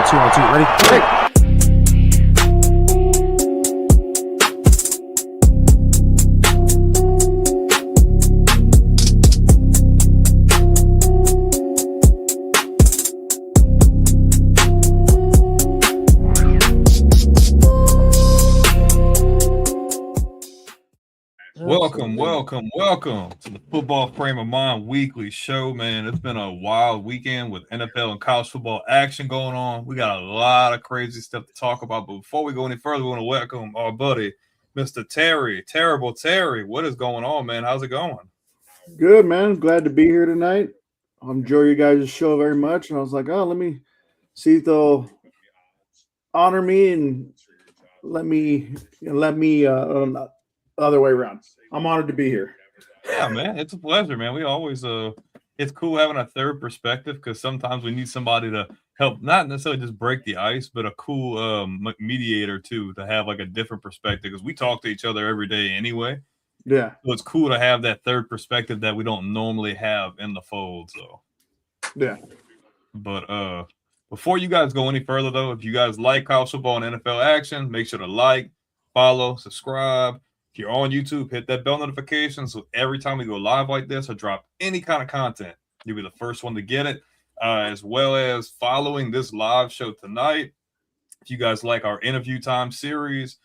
2-on-2. Ready? Hey! Welcome to the Football Frame of Mind weekly show, man. It's been a wild weekend with NFL and college football action going on. We got a lot of crazy stuff to talk about, but before we go any further, we want to welcome our buddy, Mr. Terry. Terrible Terry, what is going on, man? How's it going? Good, man. Glad to be here tonight. I enjoy you guys' show very much, and I was like, oh, let me see if they'll honor me and let me other way around. I'm honored to be here. Yeah, man, it's a pleasure, man. We always it's cool having a third perspective because sometimes we need somebody to help, not necessarily just break the ice, but a cool mediator too, to have like a different perspective because we talk to each other every day anyway. Yeah, so it's cool to have that third perspective that we don't normally have in the fold. So yeah, but before you guys go any further though, if you guys like college football and NFL action, make sure to like, follow, subscribe. If you're on YouTube, hit that bell notification so every time we go live like this or drop any kind of content, you'll be the first one to get it, as well as following this live show tonight. If you guys like our interview time series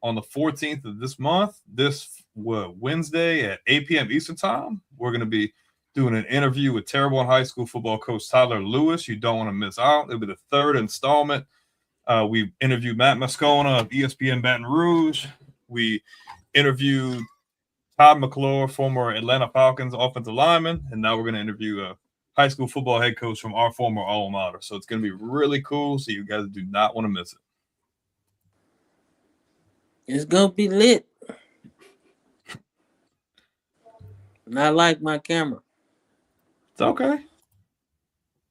on the 14th of this month, this Wednesday at 8 p.m. Eastern time, we're going to be doing an interview with Terrebonne High School football coach Tyler Lewis. You don't want to miss out. It'll be the third installment. We interviewed Matt Moscona of ESPN Baton Rouge. We interviewed Todd McClure, former Atlanta Falcons offensive lineman, and now we're going to interview high school football head coach from our former alma mater. So it's going to be really cool. So you guys do not want to miss it. It's gonna be lit. And I like my camera. It's okay.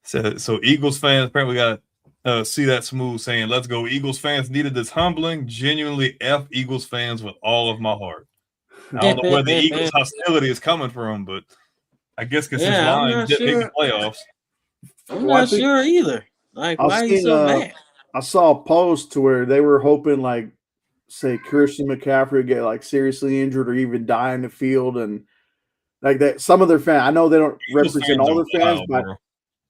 So Eagles fans, apparently we got see that smooth saying, let's go. Eagles fans needed this humbling. Genuinely F Eagles fans with all of my heart. I don't know where the Eagles hostility is coming from, but I guess because his line didn't make the playoffs. I'm not sure either. Like, why are you so mad? I saw a post to where they were hoping, like, say Christian McCaffrey would get like seriously injured or even die in the field, and like that. Some of their fans, I know they don't represent all their fans, but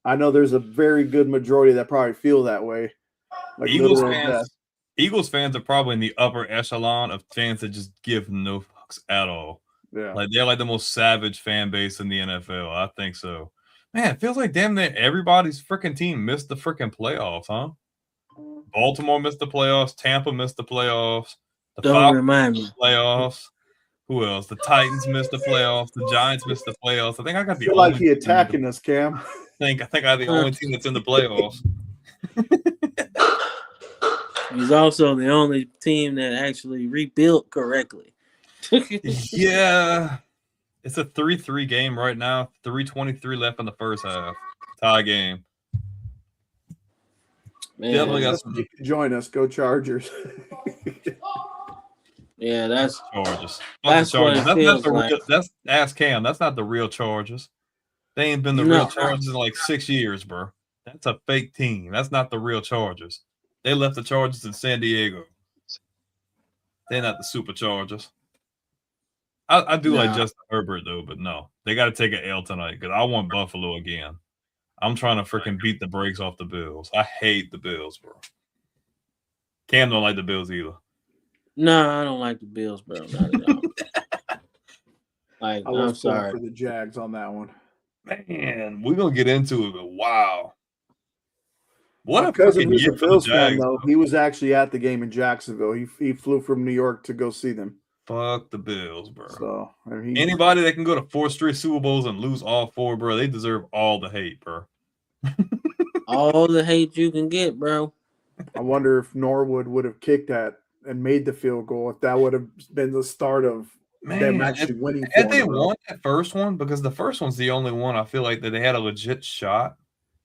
I know there's a very good majority that probably feel that way. Like Eagles fans are probably in the upper echelon of fans that just give no fucks at all. Yeah, like they're like the most savage fan base in the NFL. I think so. Man, it feels like damn near everybody's freaking team missed the freaking playoffs, huh? Baltimore missed the playoffs. Tampa missed the playoffs. The Don't remind me. Playoffs. Who else? The Titans missed the playoffs. The Giants missed the playoffs. I think I got the feel like he attacking us, Cam. I think I have the only team that's in the playoffs. He's also the only team that actually rebuilt correctly. Yeah. It's a 3-3 game right now. 3:23 left in the first half. Tie game. Man, definitely got some. You can join us. Go Chargers. Yeah, that's Chargers. That's what it feels like. That's ask Cam. That's not the real Chargers. They ain't been the real Chargers in like 6 years, bro. That's a fake team. That's not the real Chargers. They left the Chargers in San Diego. They're not the Superchargers. I do like Justin Herbert though, but no, they got to take an L tonight because I want Buffalo again. I'm trying to freaking beat the brakes off the Bills. I hate the Bills, bro. Cam don't like the Bills either. No, I don't like the Bills, bro. Not at all. Like, I'm sorry for the Jags on that one. Man, we're gonna get into it, but wow. What my cousin who's a Bills fan, though, he was actually at the game in Jacksonville. He flew from New York to go see them. Fuck the Bills, bro. So anybody that can go to 4 straight Super Bowls and lose all 4, bro, they deserve all the hate, bro. All the hate you can get, bro. I wonder if Norwood would have kicked that and made the field goal, if that would have been the start of them actually winning. Had they won that first one, because the first one's the only one I feel like that they had a legit shot.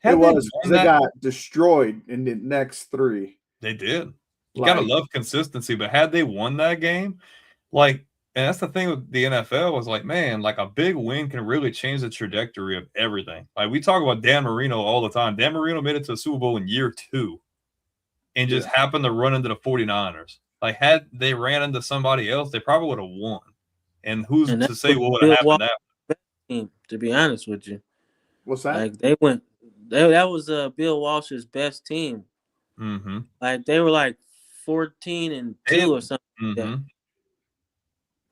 It was. They got destroyed in the next 3. They did. You gotta love consistency, but had they won that game, like, and that's the thing with the NFL was like, man, like a big win can really change the trajectory of everything. Like we talk about Dan Marino all the time. Dan Marino made it to the Super Bowl in year 2 and just happened to run into the 49ers. Like had they ran into somebody else, they probably would have won. And who's to say what would have happened after? To be honest with you. What's that? Like they went that was Bill Walsh's best team. Mm-hmm. Like they were like 14-2 or something. Mm-hmm. Like that.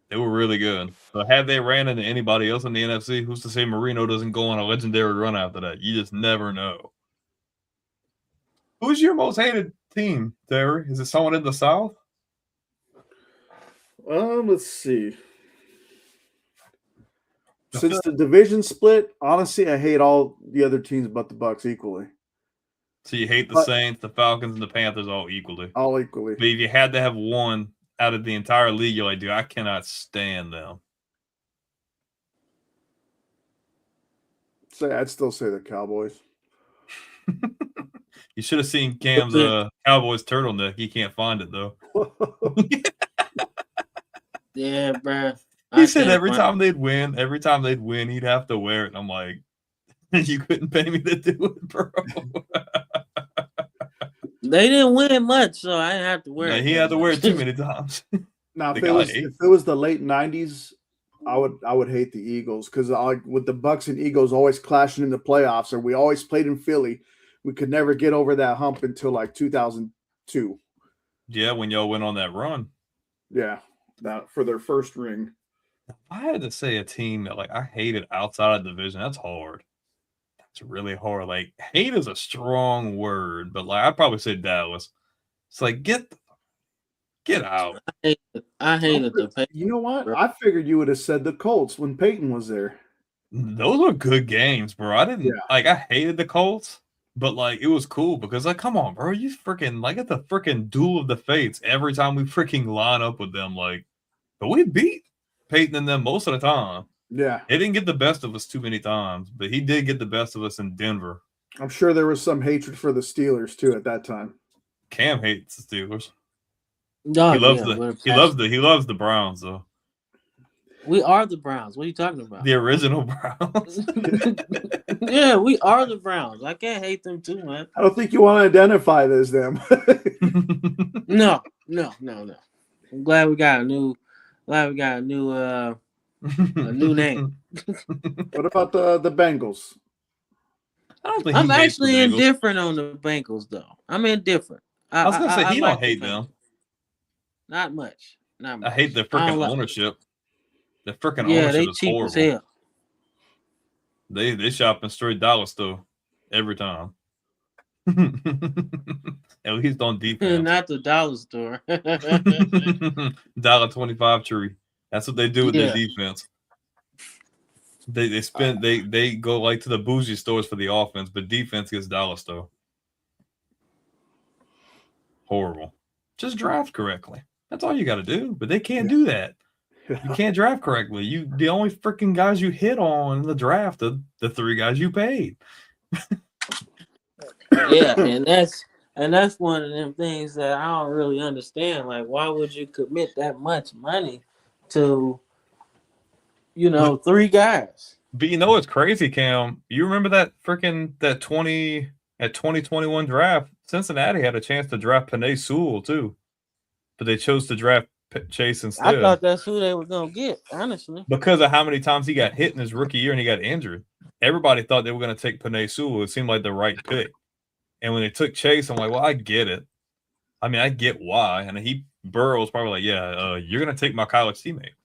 They were really good. So had they ran into anybody else in the NFC, who's to say Marino doesn't go on a legendary run after that? You just never know. Who's your most hated team, Terry? Is it someone in the South? Let's see. Since the division split, honestly, I hate all the other teams but the Bucs equally. So you hate the Saints, the Falcons, and the Panthers all equally? All equally. But if you had to have one out of the entire league, you're like, dude, I cannot stand them. I'd still say the Cowboys. You should have seen Cam's Cowboys turtleneck. He can't find it, though. Yeah, bro. He said every time they'd win, he'd have to wear it. And I'm like, you couldn't pay me to do it, bro. They didn't win much, so I didn't have to wear it. He had to wear it too many times. Now, if it was the late 90s, I would hate the Eagles because with the Bucs and Eagles always clashing in the playoffs, or we always played in Philly, we could never get over that hump until like 2002. Yeah, when y'all went on that run. Yeah, that for their first ring. If I had to say a team that like I hated outside of the division, that's hard. That's really hard. Like hate is a strong word, but like I'd probably say Dallas. It's like get out. I hated the Peyton. You know what? I figured you would have said the Colts when Peyton was there. Those were good games, bro. I hated the Colts, but like it was cool because like, come on, bro, you freaking like at the freaking duel of the fates every time we freaking line up with them, like, but we beat Peyton and them most of the time. Yeah, he didn't get the best of us too many times, but he did get the best of us in Denver. I'm sure there was some hatred for the Steelers too at that time. Cam hates the Steelers. Oh, he loves the Browns though. We are the Browns. What are you talking about? The original Browns. Yeah, we are the Browns. I can't hate them too much. I don't think you want to identify as them. No. I'm glad we got a new name. What about the Bengals? I don't think I'm actually indifferent on the Bengals, though. I'm indifferent. I was gonna say he like don't hate them. Not much. I hate the freaking ownership. The freaking ownership they is cheap horrible. As hell. They shop in straight dollar store every time. At least on defense. Not the dollar store. $1.25 tree. That's what they do with their defense. They go like to the bougie stores for the offense, but defense gets dollar store. Horrible. Just draft correctly. That's all you got to do. But they can't do that. You can't draft correctly. The only freaking guys you hit on in the draft are the 3 guys you paid. Yeah, and that's one of them things that I don't really understand. Like, why would you commit that much money to, 3 guys? But it's crazy, Cam. You remember that 2021 draft? Cincinnati had a chance to draft Penei Sewell too, but they chose to draft Chase instead. I thought that's who they were gonna get, honestly, because of how many times he got hit in his rookie year and he got injured. Everybody thought they were going to take Penei Sewell. It seemed like the right pick. And when they took Chase, I'm like, well, I get it. I mean, I get why. And Burrow was probably like, yeah, you're going to take my college teammate.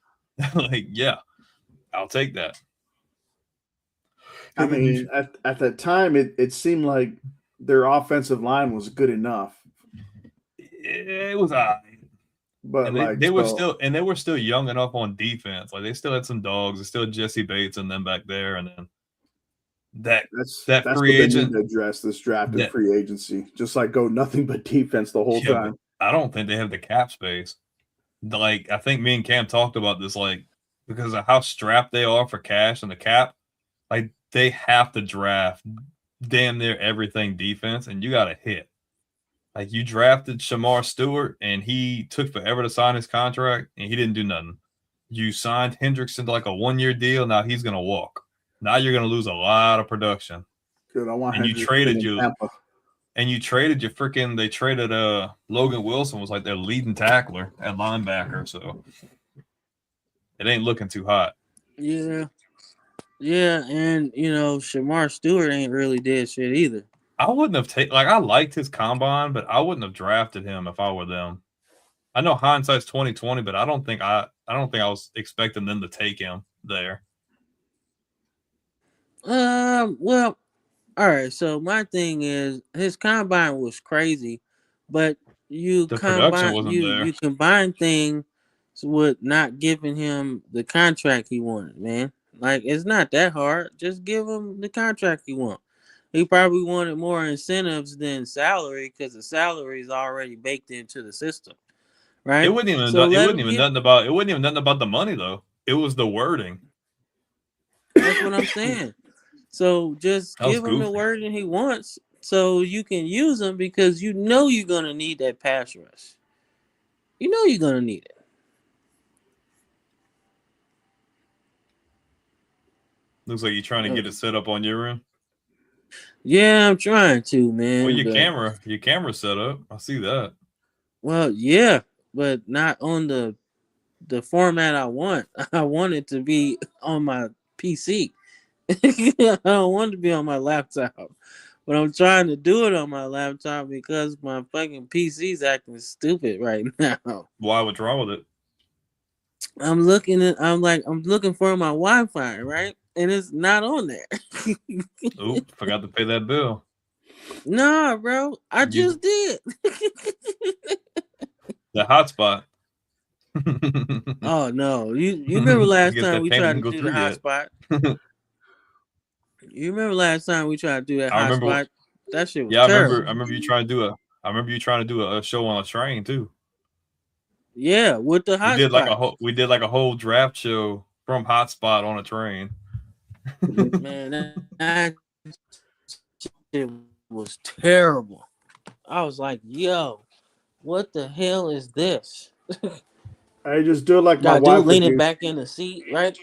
Like, yeah, I'll take that. I mean, at that time, it seemed like their offensive line was good enough. It was odd. But they were still young enough on defense. Like they still had some dogs. They still had Jesse Bates and them back there, and then that's free agent to address this draft and free agency. Just like go nothing but defense the whole time. I don't think they have the cap space. Like I think me and Cam talked about this, like because of how strapped they are for cash and the cap. Like they have to draft damn near everything defense, and you got to hit. Like you drafted Shamar Stewart, and he took forever to sign his contract, and he didn't do nothing. You signed Hendrickson to like a 1-year deal. Now he's gonna walk. Now you're gonna lose a lot of production. Good, I want. And you traded your freaking. They traded Logan Wilson was like their leading tackler at linebacker, so it ain't looking too hot. Yeah, and Shamar Stewart ain't really did shit either. I wouldn't have taken I liked his combine, but I wouldn't have drafted him if I were them. I know hindsight's 2020, but I don't think I was expecting them to take him there. Well, all right. So my thing is his combine was crazy, but you combine things with not giving him the contract he wanted, man. Like it's not that hard. Just give him the contract he wants. He probably wanted more incentives than salary because the salary is already baked into the system, right? It wasn't even nothing about the money though. It was the wording. That's what I'm saying. So just give him the wording he wants, so you can use him because you're gonna need that pass rush. You're gonna need it. Looks like you're trying to get it set up on your end. Yeah, I'm trying to, man. Well, your camera set up. I see that. Well, yeah, but not on the format I want. I want it to be on my PC. I don't want it to be on my laptop. But I'm trying to do it on my laptop because my fucking PC's acting stupid right now. Why? What's wrong with it? I'm looking for my Wi-Fi, right? And it's not on there. Oop, forgot to pay that bill. Nah, bro. I just did. The hotspot. Oh no. You remember last time we tried to do the hotspot? You remember last time we tried to do that hot spot? That shit was terrible. I remember you trying to do a show on a train too. Yeah, with the hot spot. We did like a whole draft show from Hotspot on a train. Man, that shit was terrible. I was like, yo, what the hell is this? I just do it like my wife would leaning back in the seat, right?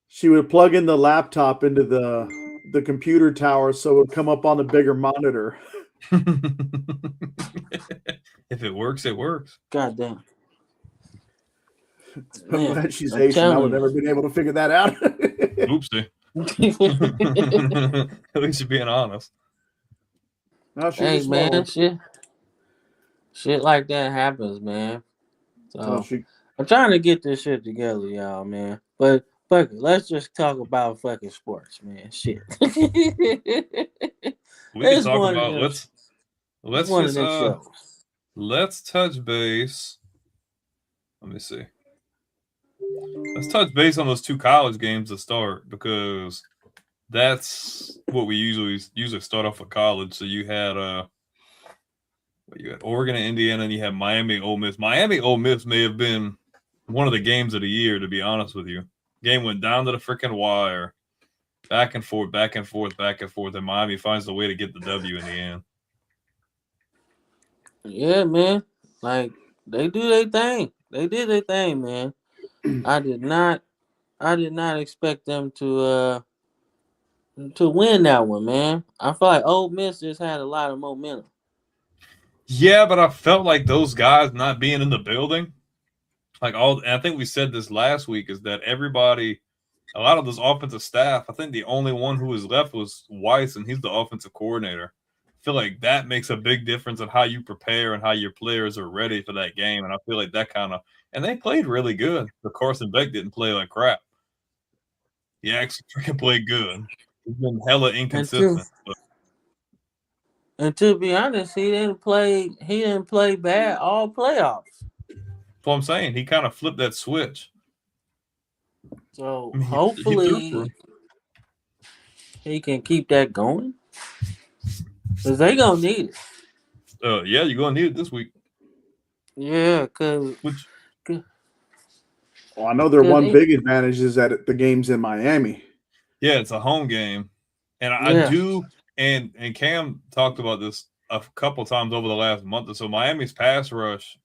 She would plug in the laptop into the computer tower so it would come up on the bigger monitor. If it works, it works. God damn. I'm glad she's Asian. I would never been able to figure that out. Oopsie. At least you're being honest. No, hey man, shit like that happens, man. So I'm trying to get this shit together, y'all, man. But fuck it, let's just talk about fucking sports, man. Shit. We can talk about let's touch base. Let me see. Let's touch base on those two college games to start, because that's what we usually start off with college. So you had Oregon and Indiana, and you had Miami, Ole Miss. Miami, Ole Miss may have been one of the games of the year, to be honest with you. Game went down to the freaking wire, back and forth, and Miami finds the way to get the W in the end. Yeah, man. Like, they do their thing. They did their thing, man. I did not expect them to win that one, man. I feel like Ole Miss just had a lot of momentum. Yeah, but I felt like those guys not being in the building, and I think we said this last week, is that a lot of this offensive staff, I think the only one who was left was Weiss, and he's the offensive coordinator. I feel like that makes a big difference in how you prepare and how your players are ready for that game. And I feel like that and they played really good. But Carson Beck didn't play like crap. He actually freaking played good. He's been hella inconsistent. And to be honest, he didn't play bad all playoffs. That's what I'm saying. He kind of flipped that switch. So hopefully he can keep that going, because they gonna need it. Yeah, you're gonna need it this week. Yeah, because I know their one big advantage is that the game's in Miami. Yeah, it's a home game, and I do. And Cam talked about this a couple times over the last month or so. Miami's pass rush,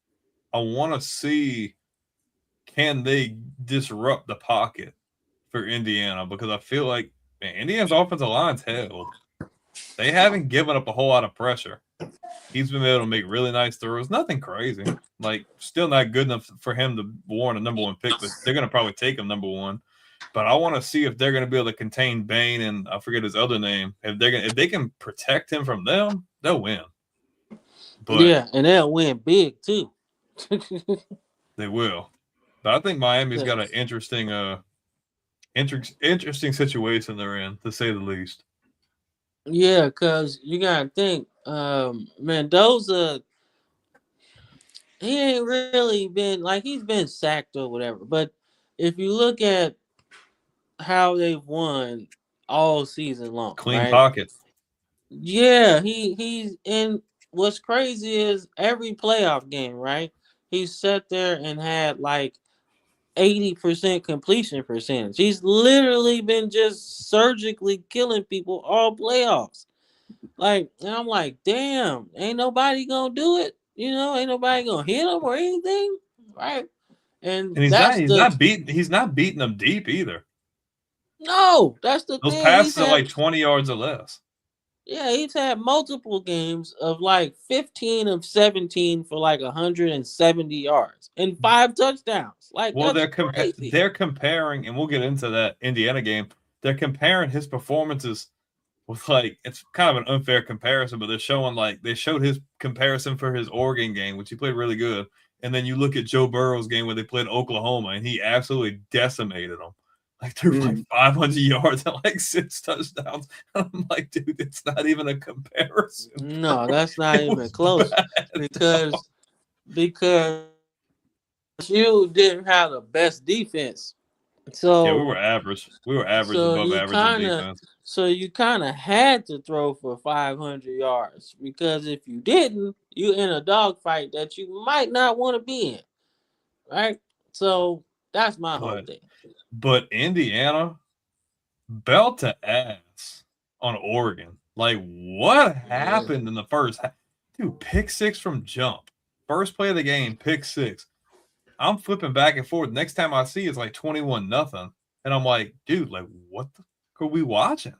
I want to see, can they disrupt the pocket for Indiana? Because I feel like, man, Indiana's offensive line's held. They haven't given up a whole lot of pressure. He's been able to make really nice throws. Nothing crazy. Like, still not good enough for him to warrant a number one pick, but they're going to probably take him number one. But I want to see if they're going to be able to contain Bain and I forget his other name. If they can protect him from them, they'll win. But yeah, and they'll win big too. They will. But I think Miami's got an interesting situation they're in, to say the least. Yeah, because you gotta think, Mendoza, he ain't really been he's been sacked or whatever. But if you look at how they've won all season long, clean pocket. Yeah, he's in. What's crazy is every playoff game, right? He sat there and had 80% completion percentage. He's literally been just surgically killing people all playoffs. And I'm like, damn, ain't nobody gonna do it. Ain't nobody gonna hit him or anything, right? And he's not beating them deep either. No, that's the thing. Those passes are 20 yards or less. Yeah, he's had multiple games of 15 of 17 for 170 yards and 5 touchdowns. They're comparing, and we'll get into that Indiana game. They're comparing his performances with it's kind of an unfair comparison, but they're showing they showed his comparison for his Oregon game, which he played really good. And then you look at Joe Burrow's game where they played Oklahoma, and he absolutely decimated them. Threw 500 yards and 6 touchdowns. I'm like, dude, it's not even a comparison. No, that's not even close. Because you didn't have the best defense So yeah, we were average. We were average, above average on defense. So you kind of had to throw for 500 yards because if you didn't, you're in a dogfight that you might not want to be in, right? So that's my whole thing. But Indiana, belt to ass on Oregon. Like, what happened in the first half? Dude, pick six from jump. First play of the game, pick six. I'm flipping back and forth. Next time I see it's like 21-0. And I'm like, dude, like, what the fuck are we watching?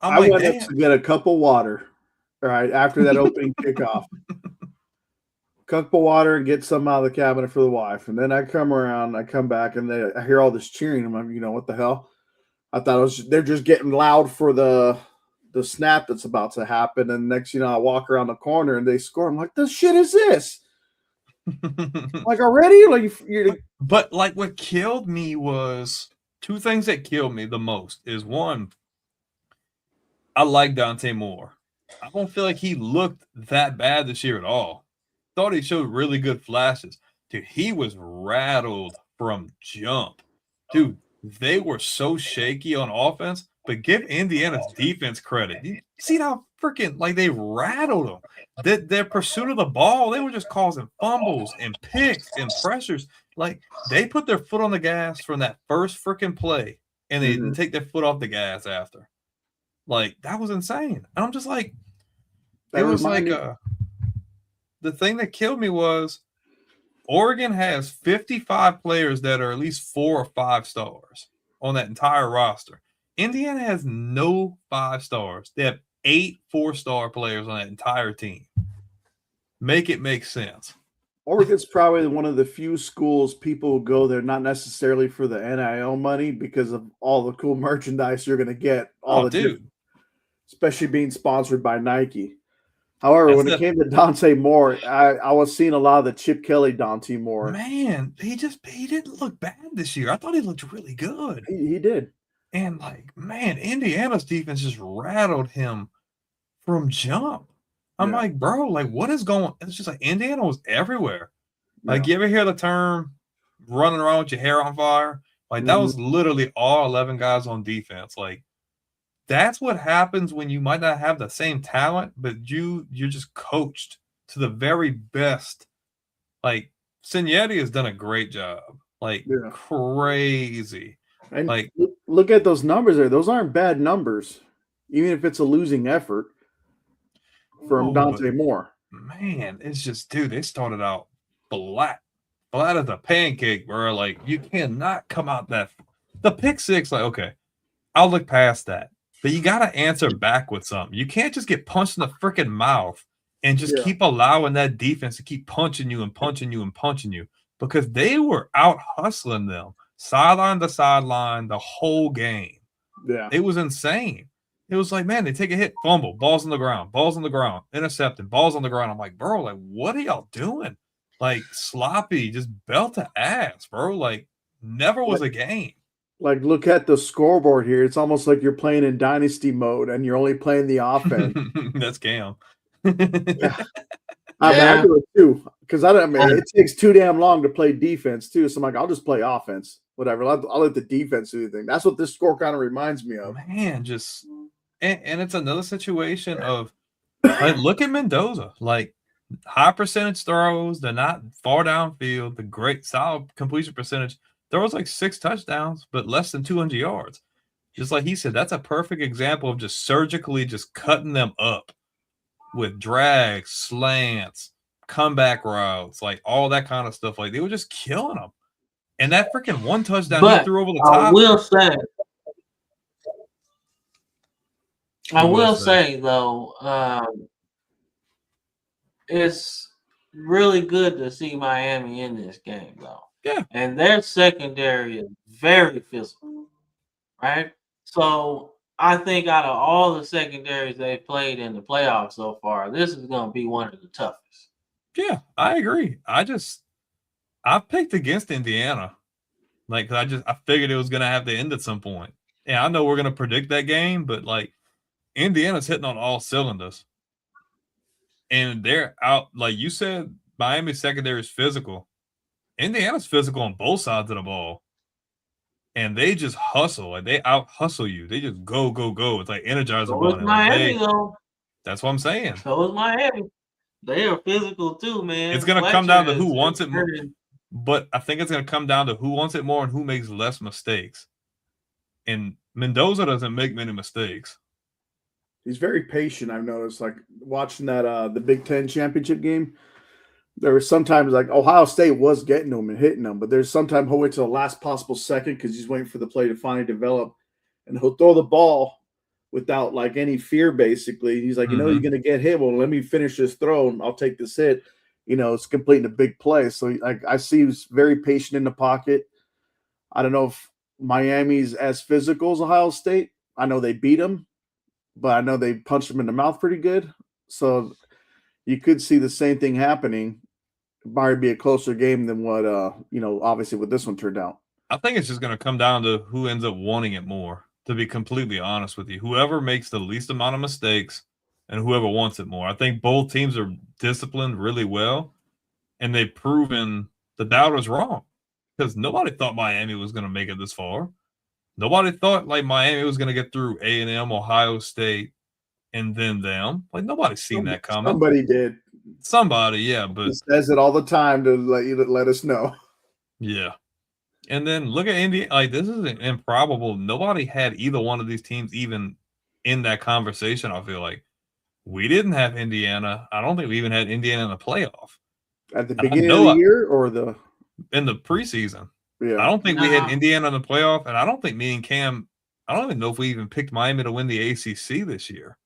I went up to get a cup of water, right, after that opening kickoff. Cup of water and get some out of the cabinet for the wife. And then I come back, and I hear all this cheering. I'm like, what the hell? I thought they're just getting loud for the snap that's about to happen. And next, I walk around the corner and they score. I'm like, the shit is this? Like already? But like what killed me was two things that killed me the most is one, I like Dante Moore. I don't feel like he looked that bad this year at all. Thought he showed really good flashes. Dude, he was rattled from jump. Dude, they were so shaky on offense, but give Indiana's defense credit. You see how freaking like they rattled them. Their pursuit of the ball, they were just causing fumbles and picks and pressures. Like they put their foot on the gas from that first freaking play, and they didn't take their foot off the gas after. Like that was insane. And I'm just like, it was like the thing that killed me was Oregon has 55 players that are at least 4 or 5 stars on that entire roster. Indiana has no 5 stars. They have 8 4-star players on that entire team. Make it make sense. Oregon's probably one of the few schools people go there not necessarily for the NIL money because of all the cool merchandise you're going to get. Especially being sponsored by Nike. However, when it came to Dante Moore, I was seeing a lot of the Chip Kelly Dante Moore. Man, he didn't look bad this year. I thought he looked really good. He did. And man, Indiana's defense just rattled him from jump. I'm like, bro, like what is going on? It's just like Indiana was everywhere. Like you ever hear the term running around with your hair on fire? Like that was literally all 11 guys on defense. Like that's what happens when you might not have the same talent, but you're just coached to the very best. Like Signetti has done a great job. Like crazy. And like look at those numbers there. Those aren't bad numbers, even if it's a losing effort from Dante Moore. Man, it's just, dude, they started out flat as a pancake, bro. Like you cannot come out the pick six. Like, okay, I'll look past that. But you got to answer back with something. You can't just get punched in the freaking mouth and just keep allowing that defense to keep punching you and punching you and punching you because they were out hustling them sideline to sideline the whole game. Yeah. It was insane. It was like, man, they take a hit, fumble, balls on the ground, intercepted, balls on the ground. I'm like, bro, like, what are y'all doing? Like, sloppy, just belt to ass, bro. Like, never was a game. Like, look at the scoreboard here. It's almost like you're playing in dynasty mode and you're only playing the offense. That's Cam. I do it too. Because it takes too damn long to play defense too. So I'm like, I'll just play offense. Whatever. I'll let the defense do the thing. That's what this score kind of reminds me of. Man, just and it's another situation of like look at Mendoza. Like high percentage throws, they're not far downfield, the great solid completion percentage. There was like 6 touchdowns, but less than 200 yards. Just like he said, that's a perfect example of just surgically just cutting them up with drags, slants, comeback routes, like all that kind of stuff. Like they were just killing them. And that freaking one touchdown he threw over the top. I will say though, it's really good to see Miami in this game though. Yeah. And their secondary is very physical, right? So I think out of all the secondaries they played in the playoffs so far, this is going to be one of the toughest. Yeah, I agree. I picked against Indiana. Like, I figured it was going to have to end at some point. Yeah, I know we're going to predict that game, but like Indiana's hitting on all cylinders. And they're out, like you said, Miami's secondary is physical. Indiana's physical on both sides of the ball. and they just hustle. Like they out hustle you. They just go, go, go. It's like Energizer So Bunny. is Miami, Like though. that's what I'm saying. So is Miami. They are physical too, man. It's gonna come down to who wants it more. But I think it's gonna come down to who wants it more and who makes less mistakes. And Mendoza doesn't make many mistakes. He's very patient. I've noticed, like watching that the Big Ten championship game. There was sometimes like Ohio State was getting him and hitting him, but there's sometimes he'll wait till the last possible second because he's waiting for the play to finally develop, and he'll throw the ball without like any fear. Basically, he's like, you're going to get hit. Well, let me finish this throw and I'll take this hit. It's completing a big play. So like I see he's very patient in the pocket. I don't know if Miami's as physical as Ohio State. I know they beat him, but I know they punched him in the mouth pretty good. So you could see the same thing happening. It might be a closer game than what obviously what this one turned out. I think it's just going to come down to who ends up wanting it more, to be completely honest with you. Whoever makes the least amount of mistakes and whoever wants it more. I think both teams are disciplined really well, and they've proven the doubters wrong because nobody thought Miami was going to make it this far. Nobody thought like Miami was going to get through A&M, Ohio State, and then them. Like nobody's seen that coming. Somebody did. Somebody, yeah, but he says it all the time to let us know. Yeah. And then look at India. Like this is improbable. Nobody had either one of these teams even in that conversation. I feel like we didn't have Indiana. I don't think we even had Indiana in the playoff at the beginning of the year or in the preseason. Yeah, I don't think we had Indiana in the playoff, and I don't think me and Cam. I don't even know if we even picked Miami to win the ACC this year,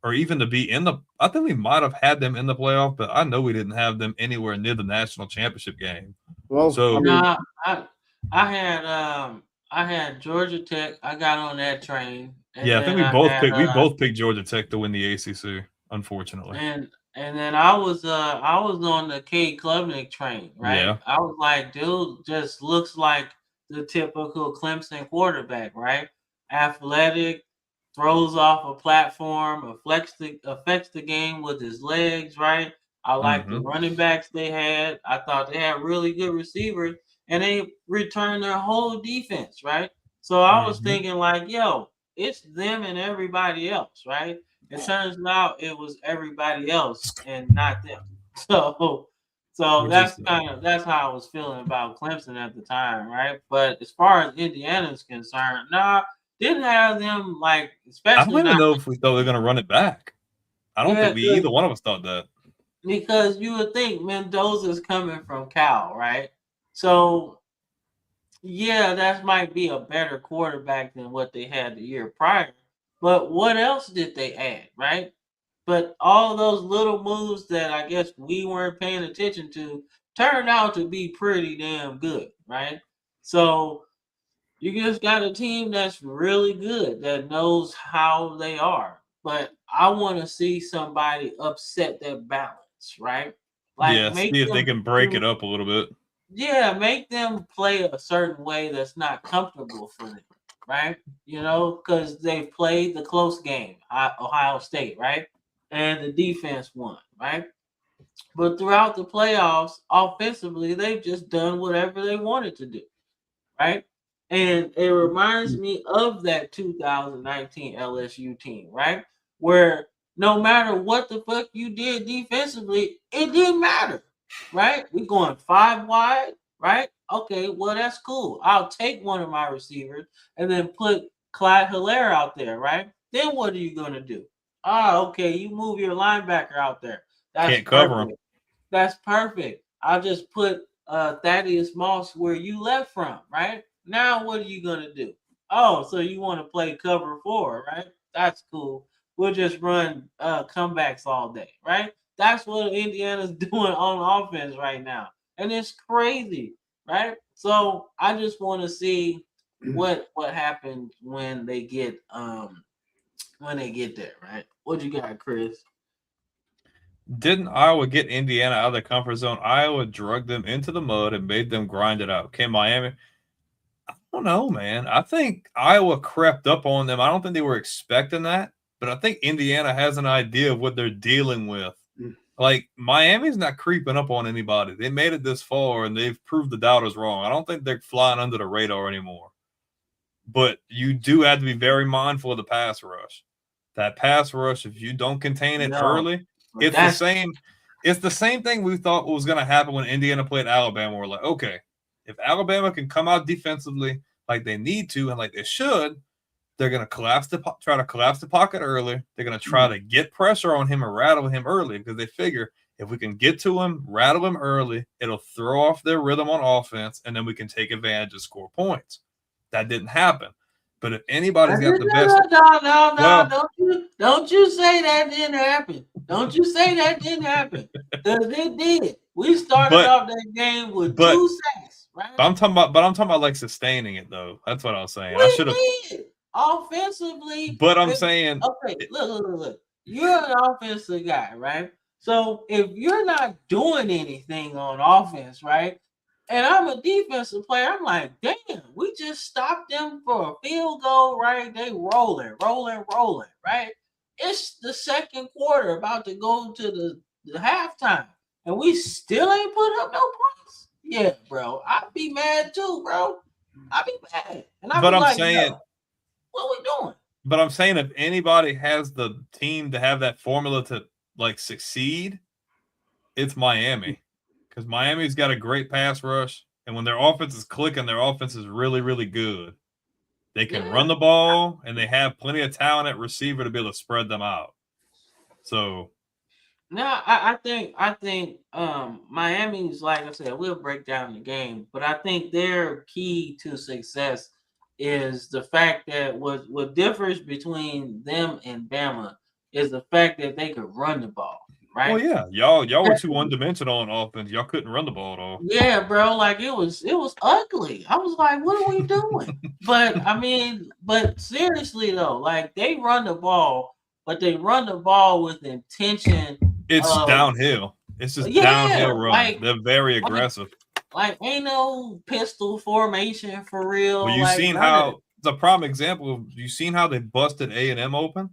or even to be in the. I think we might have had them in the playoff, but I know we didn't have them anywhere near the national championship game. Well, so I had Georgia Tech. I got on that train. Yeah, I think we both picked Georgia Tech to win the ACC. Unfortunately, and then I was on the Cade Klubnik train, right? Yeah. I was like, dude, just looks like the typical Clemson quarterback, right? Athletic, throws off a platform, affects the game with his legs, right? I like the running backs they had. I thought they had really good receivers, and they returned their whole defense, right? So I was thinking like, yo, it's them and everybody else, right? It turns out it was everybody else and not them. So that's how I was feeling about Clemson at the time, right? But as far as Indiana's concerned, didn't have them like, especially. I don't even know if we thought they were going to run it back. I don't think either one of us thought that. Because you would think Mendoza's coming from Cal, right? So, yeah, that might be a better quarterback than what they had the year prior. But what else did they add, right? But all those little moves that I guess we weren't paying attention to turned out to be pretty damn good, right? So you just got a team that's really good, that knows how they are. But I want to see somebody upset that balance, right? Like see if they can break it up a little bit. Yeah, make them play a certain way that's not comfortable for them, right? Because they've played the close game, Ohio State, right? And the defense won, right? But throughout the playoffs, offensively, they've just done whatever they wanted to do, right? And it reminds me of that 2019 LSU team, right? Where no matter what the fuck you did defensively, it didn't matter, right? We're going 5 wide, right? Okay, well, that's cool. I'll take one of my receivers and then put Clyde Hilaire out there, right? Then what are you going to do? Okay, you move your linebacker out there. That's Can't cover him. That's perfect. I'll just put Thaddeus Moss where you left from, right? Now what are you going to do? Oh, so you want to play cover 4, right? That's cool. We'll just run comebacks all day, right? That's what Indiana's doing on offense right now. And it's crazy, right? So I just want to see what happens when they get there, right? What you got, Chris? Didn't Iowa get Indiana out of the comfort zone? Iowa drugged them into the mud and made them grind it out. Can Miami? I don't know, man. I think Iowa crept up on them. I don't think they were expecting that, but I think Indiana has an idea of what they're dealing with. Like, Miami's not creeping up on anybody. They made it this far, and they've proved the doubters wrong. I don't think they're flying under the radar anymore. but you do have to be very mindful of the pass rush. That pass rush, if you don't contain it early, it's the same. It's the same thing we thought was going to happen when Indiana played Alabama. We're like, okay, if Alabama can come out defensively like they need to and like they should, they're going to try to collapse the pocket early. They're going to try to get pressure on him and rattle him early because they figure if we can get to him, rattle him early, it'll throw off their rhythm on offense, and then we can take advantage and score points. That didn't happen. But if anybody's got the best, don't you say that didn't happen. Don't you say that didn't happen. Because it did. We started off that game with 2 sacks, right? I'm talking about like sustaining it though. That's what I was saying. I should have offensively. But I'm saying, okay, look. You're an offensive guy, right? So if you're not doing anything on offense, right? And I'm a defensive player. I'm like, damn, we just stopped them for a field goal, right? They rolling, right? It's the second quarter, about to go to the halftime, and we still ain't put up no points. Yeah, bro, I'd be mad too, bro. I'd be mad, and saying, what we doing? But I'm saying, if anybody has the team to have that formula to like succeed, it's Miami. Because Miami's got a great pass rush, and when their offense is clicking, their offense is really, really good. They can run the ball, and they have plenty of talent at receiver to be able to spread them out. So, now I think Miami's, like I said, we'll break down the game, but I think their key to success is the fact that what differs between them and Bama is the fact that they could run the ball. Right? Well, yeah, y'all were too one-dimensional on offense. Y'all couldn't run the ball at all. Yeah, bro, like it was ugly. I was like, what are we doing? but seriously though, like they run the ball, but they run the ball with intention. It's downhill. It's just downhill run. Like, they're very aggressive. Like ain't no pistol formation for real. Well, you've seen how the prime example. You seen how they busted A&M open?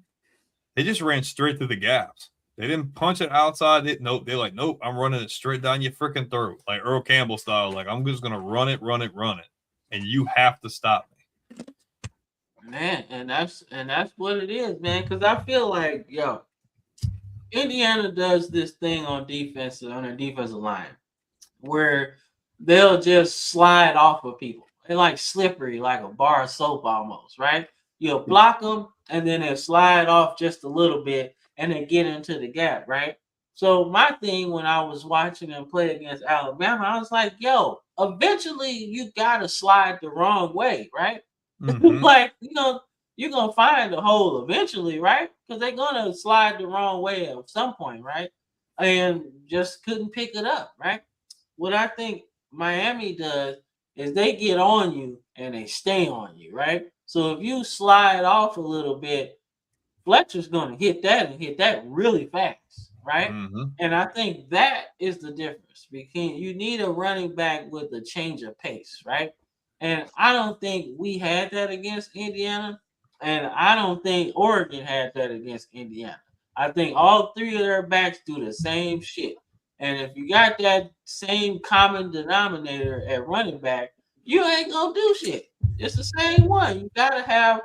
They just ran straight through the gaps. They didn't punch it outside. They're like, nope, I'm running it straight down your freaking throat, like Earl Campbell style. Like, I'm just gonna run it, and you have to stop me, man. And that's what it is, man. Because I feel like, Indiana does this thing on defense, on their defensive line, where they'll just slide off of people. They're like slippery, like a bar of soap almost, right? You'll block them, and then they'll slide off just a little bit, and then get into the gap, right? So my thing when I was watching them play against Alabama, I was like, eventually you gotta slide the wrong way, right? Mm-hmm. Like, you're gonna find a hole eventually, right? Because they're gonna slide the wrong way at some point, right? And just couldn't pick it up, right? What I think Miami does is they get on you and they stay on you, right? So if you slide off a little bit, Fletcher's going to hit that really fast, right? Mm-hmm. And I think that is the difference. Because you need a running back with a change of pace, right? And I don't think we had that against Indiana, and I don't think Oregon had that against Indiana. I think all three of their backs do the same shit. And if you got that same common denominator at running back, you ain't gonna do shit. It's the same one. You gotta have.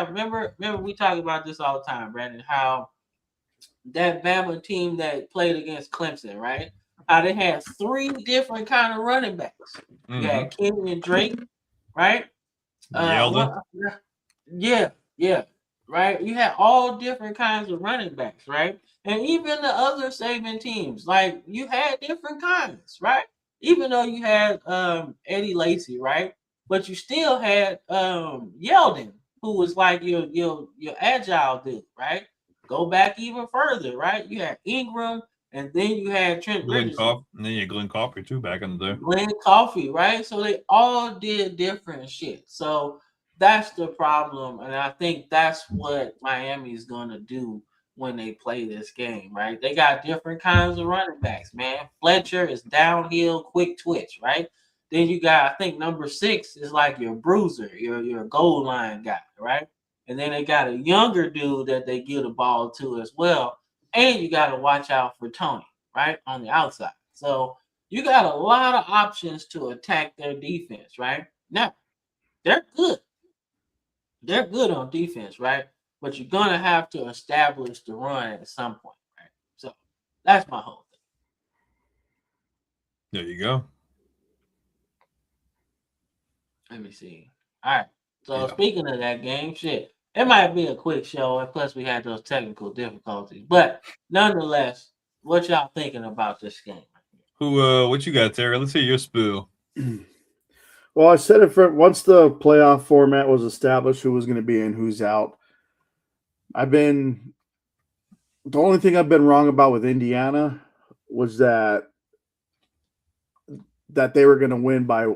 Remember, we talk about this all the time, Brandon. How that Bama team that played against Clemson, right? How they had 3 different kind of running backs. Mm-hmm. You had Kenny and Drake, right? Yeah, right. You had all different kinds of running backs, right? And even the other Saban teams, like you had different kinds, right? Even though you had Eddie Lacy, right? But you still had Yeldon, who was like your agile dude, right? Go back even further, right? You had Ingram, and then you had Trent Bridges. And then you had Glenn Coffey too back in the day. Glenn Coffey, right? So they all did different shit. So that's the problem, and I think that's what Miami is gonna do when they play this game, right? They got different kinds of running backs, man. Fletcher is downhill, quick twitch, right? Then you got, I think number 6 is like your bruiser, your goal line guy, right? And then they got a younger dude that they give the ball to as well. And you got to watch out for Tony, right? On the outside. So you got a lot of options to attack their defense, right? Now, they're good. They're good on defense, right? But you're gonna have to establish the run at some point, right? So that's my whole thing. There you go. Let me see. All right. So speaking of that game, shit, it might be a quick show, and plus we had those technical difficulties. But nonetheless, what y'all thinking about this game? What you got, Terry? Let's hear your spiel. Well, I said it once the playoff format was established, who was going to be in, who's out. The only thing I've been wrong about with Indiana was that they were going to win by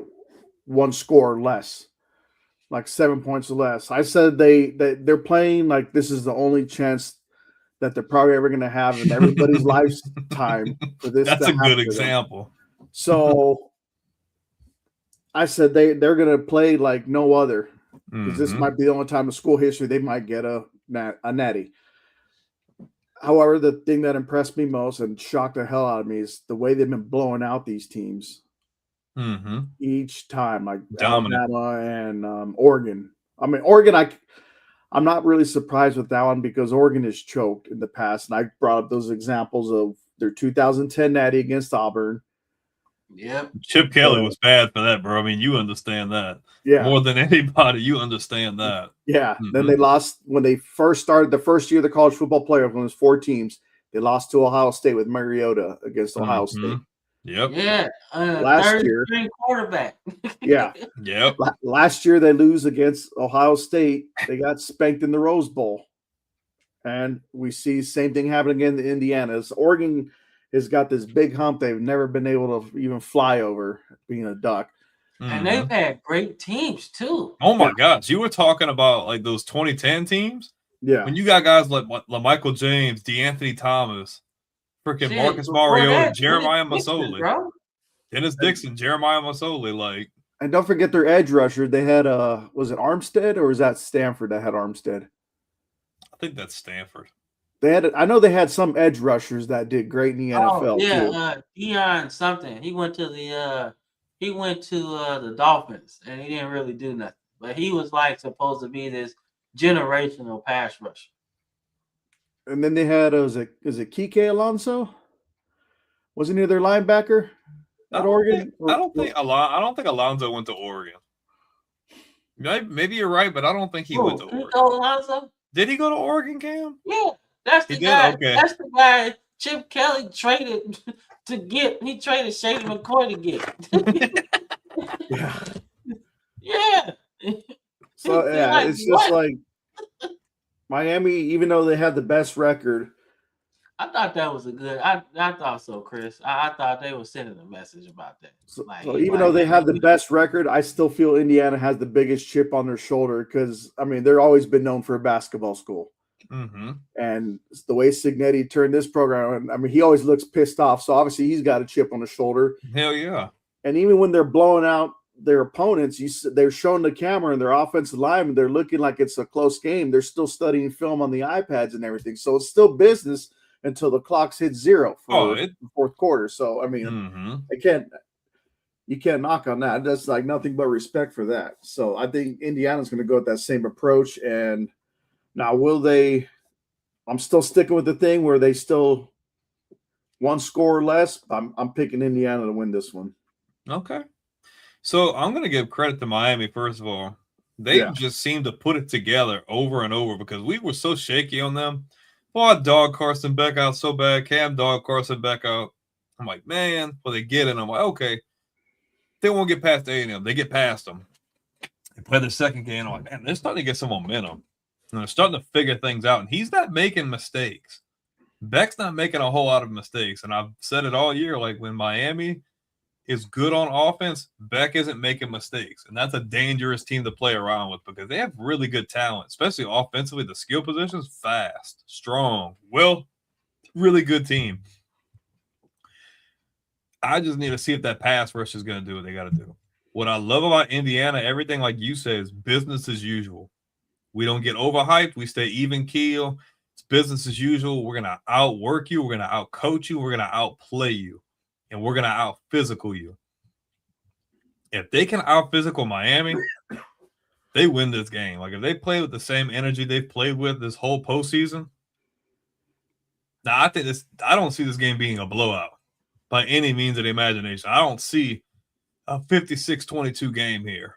one score or less, like 7 points or less. I said they're playing like this is the only chance that they're probably ever going to have in everybody's lifetime for this. That's to a good happen. example. So I said they're going to play like no other, because this might be the only time in school history they might get a natty. However, the thing that impressed me most and shocked the hell out of me is the way they've been blowing out these teams each time, like dominant. Alabama and Oregon. I mean, Oregon, I'm not really surprised with that one because Oregon has choked in the past, and I brought up those examples of their 2010 natty against Auburn. Yep. Chip Kelly was bad for that, bro. I mean, you understand that. Yeah. More than anybody, you understand that. Yeah. Then they lost when they first started the first year of the college football playoff when it was 4 teams. They lost to Ohio State with Mariota against Ohio State. Yep. Yeah. Last year, quarterback. Yeah. Yep. Last year they lose against Ohio State. They got spanked in the Rose Bowl. And we see same thing happen again in Indiana. Oregon has got this big hump they've never been able to even fly over, being a Duck. And they've had great teams too. Oh my gosh, you were talking about like those 2010 teams. Yeah, when you got guys like Michael James, DeAnthony Thomas, freaking Marcus Mariota, Jeremiah Masoli, Dennis Dixon, Jeremiah Masoli, like. And don't forget their edge rusher. They had was it Armstead or was that Stanford that had Armstead? I think that's Stanford. I know they had some edge rushers that did great in the NFL. Yeah, Deion something. He went to the Dolphins, and he didn't really do nothing. But he was like supposed to be this generational pass rusher. And then they had is it Kike Alonso? Wasn't he their linebacker at Oregon? I don't think Alonso went to Oregon. Maybe you're right, but I don't think he went to Oregon. Alonso? Did he go to Oregon, Cam? Yeah, that's the guy. Okay. That's the guy Chip Kelly traded to get. He traded Shady McCoy to get. Yeah. Yeah. So yeah, it's just like Miami, even though they had the best record. I thought that was a good. I thought so, Chris. I thought they were sending a message about that. So even though they have the best record, I still feel Indiana has the biggest chip on their shoulder because I mean they're always been known for a basketball school. And the way Signetti turned this program, I mean he always looks pissed off. So obviously he's got a chip on his shoulder. Hell yeah! And even when they're blowing out their opponents, they're showing the camera and their offensive line, and they're looking like it's a close game. They're still studying film on the iPads and everything. So it's still business until the clocks hit 0 for the fourth quarter. So I mean, you can't knock on that. That's like nothing but respect for that. So I think Indiana's going to go with that same approach. And now will they? I'm still sticking with the thing where they still one score or less. I'm picking Indiana to win this one. Okay. So I'm going to give credit to Miami, first of all. They just seem to put it together over and over because we were so shaky on them. Well, I dog Carson Beck out so bad. Cam dog Carson Beck out. I'm like, man, well, they get it. I'm like, okay. They won't get past A&M. They get past them. They play the second game. I'm like, man, they're starting to get some momentum. And they're starting to figure things out. And he's not making mistakes. Beck's not making a whole lot of mistakes. And I've said it all year, like when Miami is good on offense, Beck isn't making mistakes. And that's a dangerous team to play around with because they have really good talent, especially offensively. The skill positions, fast, strong, really good team. I just need to see if that pass rush is going to do what they got to do. What I love about Indiana, everything like you said, is business as usual. We don't get overhyped. We stay even keel. It's business as usual. We're going to outwork you. We're going to outcoach you. We're going to outplay you. And we're going to out-physical you. If they can out-physical Miami, they win this game. Like if they play with the same energy they've played with this whole postseason, now I don't see this game being a blowout by any means of the imagination. I don't see a 56-22 game here.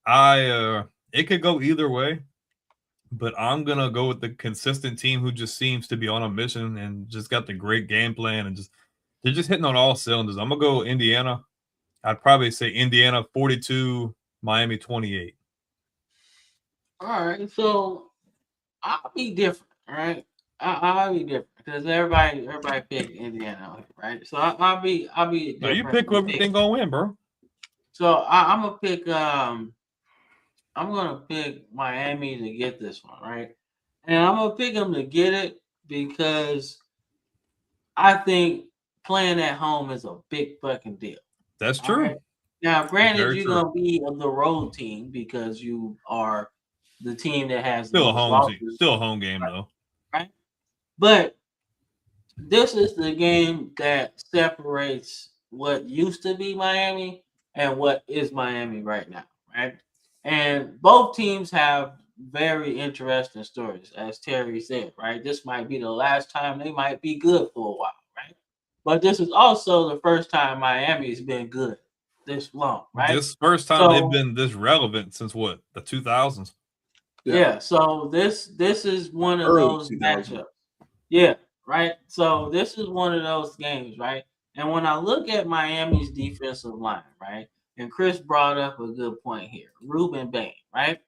It could go either way, but I'm gonna go with the consistent team who just seems to be on a mission and just got the great game plan and they're just hitting on all cylinders. I'm gonna go Indiana. I'd probably say Indiana 42, Miami 28. All right, so I'll be different. All right, I'll be different because everybody pick Indiana, right? So I'll be different. No, you pick whoever you think gonna win, bro. So I'm gonna pick I'm gonna pick Miami to get this one, right? And I'm gonna pick them to get it because I think playing at home is a big fucking deal. That's true. Right? Now, granted, you're gonna be the road team because you are the team that has still a home losses, team. Still a home game though. Right? But this is the game that separates what used to be Miami and what is Miami right now, right? And both teams have very interesting stories, as Terry said, right? This might be the last time they might be good for a while, right? But this is also the first time Miami's been good this long, right? This first time they've been this relevant since what, the 2000s? Yeah. So this is one of those matchups. Yeah. Right. So this is one of those games, right? And when I look at Miami's defensive line, right, and Chris brought up a good point here, Ruben Bain, right?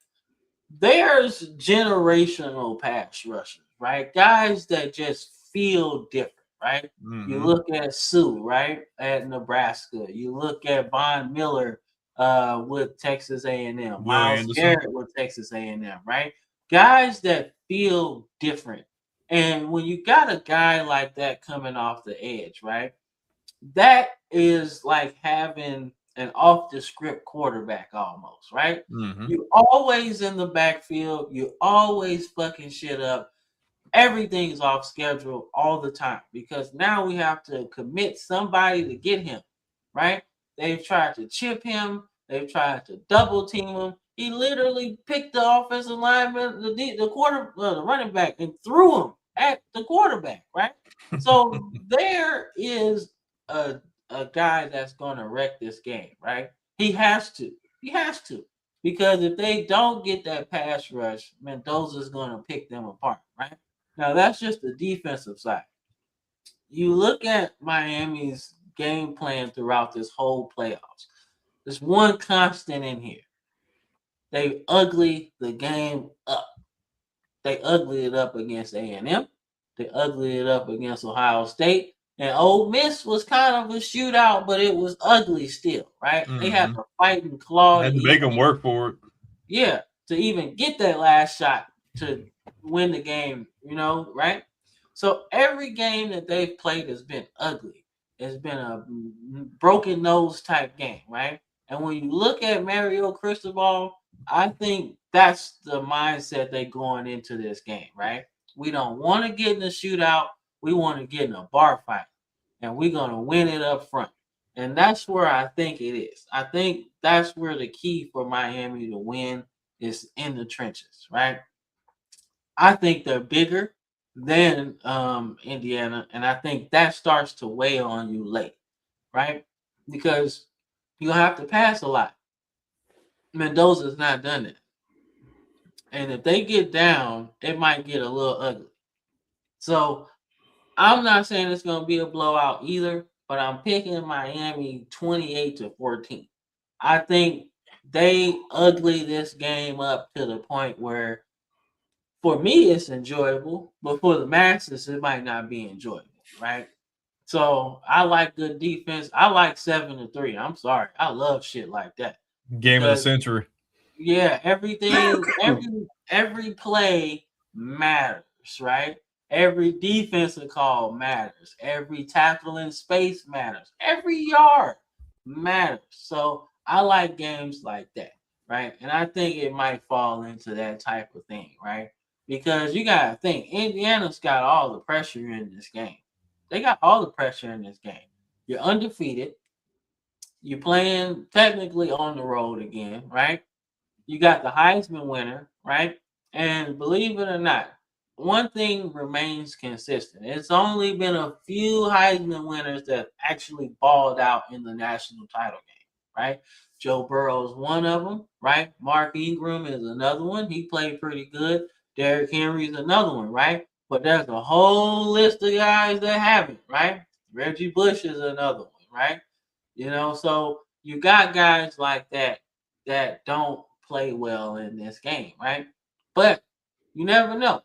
There's generational pass rushers, right? Guys that just feel different, right? Mm-hmm. You look at Sue, right, at Nebraska. You look at Von Miller with Texas A&M. Miles Garrett with Texas A&M, right? Guys that feel different. And when you got a guy like that coming off the edge, right? That is like having an off the script quarterback almost, right? Mm-hmm. You always in the backfield, you always fucking shit up. Everything's off schedule all the time because now we have to commit somebody to get him, right? They've tried to chip him, they've tried to double team him. He literally picked the offensive lineman, the running back, and threw him at the quarterback, right? So there is a guy that's going to wreck this game, right? He has to. Because if they don't get that pass rush, Mendoza's going to pick them apart, right? Now, that's just the defensive side. You look at Miami's game plan throughout this whole playoffs. There's one constant in here. They ugly the game up. They ugly it up against A&M. They ugly it up against Ohio State. And Ole Miss was kind of a shootout, but it was ugly still, right? Mm-hmm. They had to fight and claw. Had to make them work for it. Yeah, to even get that last shot to win the game, right? So every game that they've played has been ugly. It's been a broken nose type game, right? And when you look at Mario Cristobal, I think that's the mindset they're going into this game, right? We don't want to get in a shootout. We want to get in a bar fight. And we're going to win it up front. And that's where I think it is. I think that's where the key for Miami to win is in the trenches, right? I think they're bigger than Indiana, and I think that starts to weigh on you late, right? Because you'll have to pass a lot. Mendoza's not done it. And if they get down, it might get a little ugly. So I'm not saying it's going to be a blowout either, but I'm picking Miami 28-14. I think they ugly this game up to the point where, for me, it's enjoyable, but for the masses, it might not be enjoyable, right? So I like good defense. I like 7-3. I'm sorry. I love shit like that. Game of the century. Yeah, everything, every play matters, right? Every defensive call matters. Every tackle in space matters. Every yard matters. So I like games like that, right? And I think it might fall into that type of thing, right? Because you got to think, Indiana's got all the pressure in this game. They got all the pressure in this game. You're undefeated. You're playing technically on the road again, right? You got the Heisman winner, right? And believe it or not, one thing remains consistent. It's only been a few Heisman winners that actually balled out in the national title game, right? Joe Burrow is one of them, right? Mark Ingram is another one. He played pretty good. Derrick Henry is another one, right? But there's a whole list of guys that haven't, right? Reggie Bush is another one, right? So you got guys like that don't play well in this game, right? But you never know.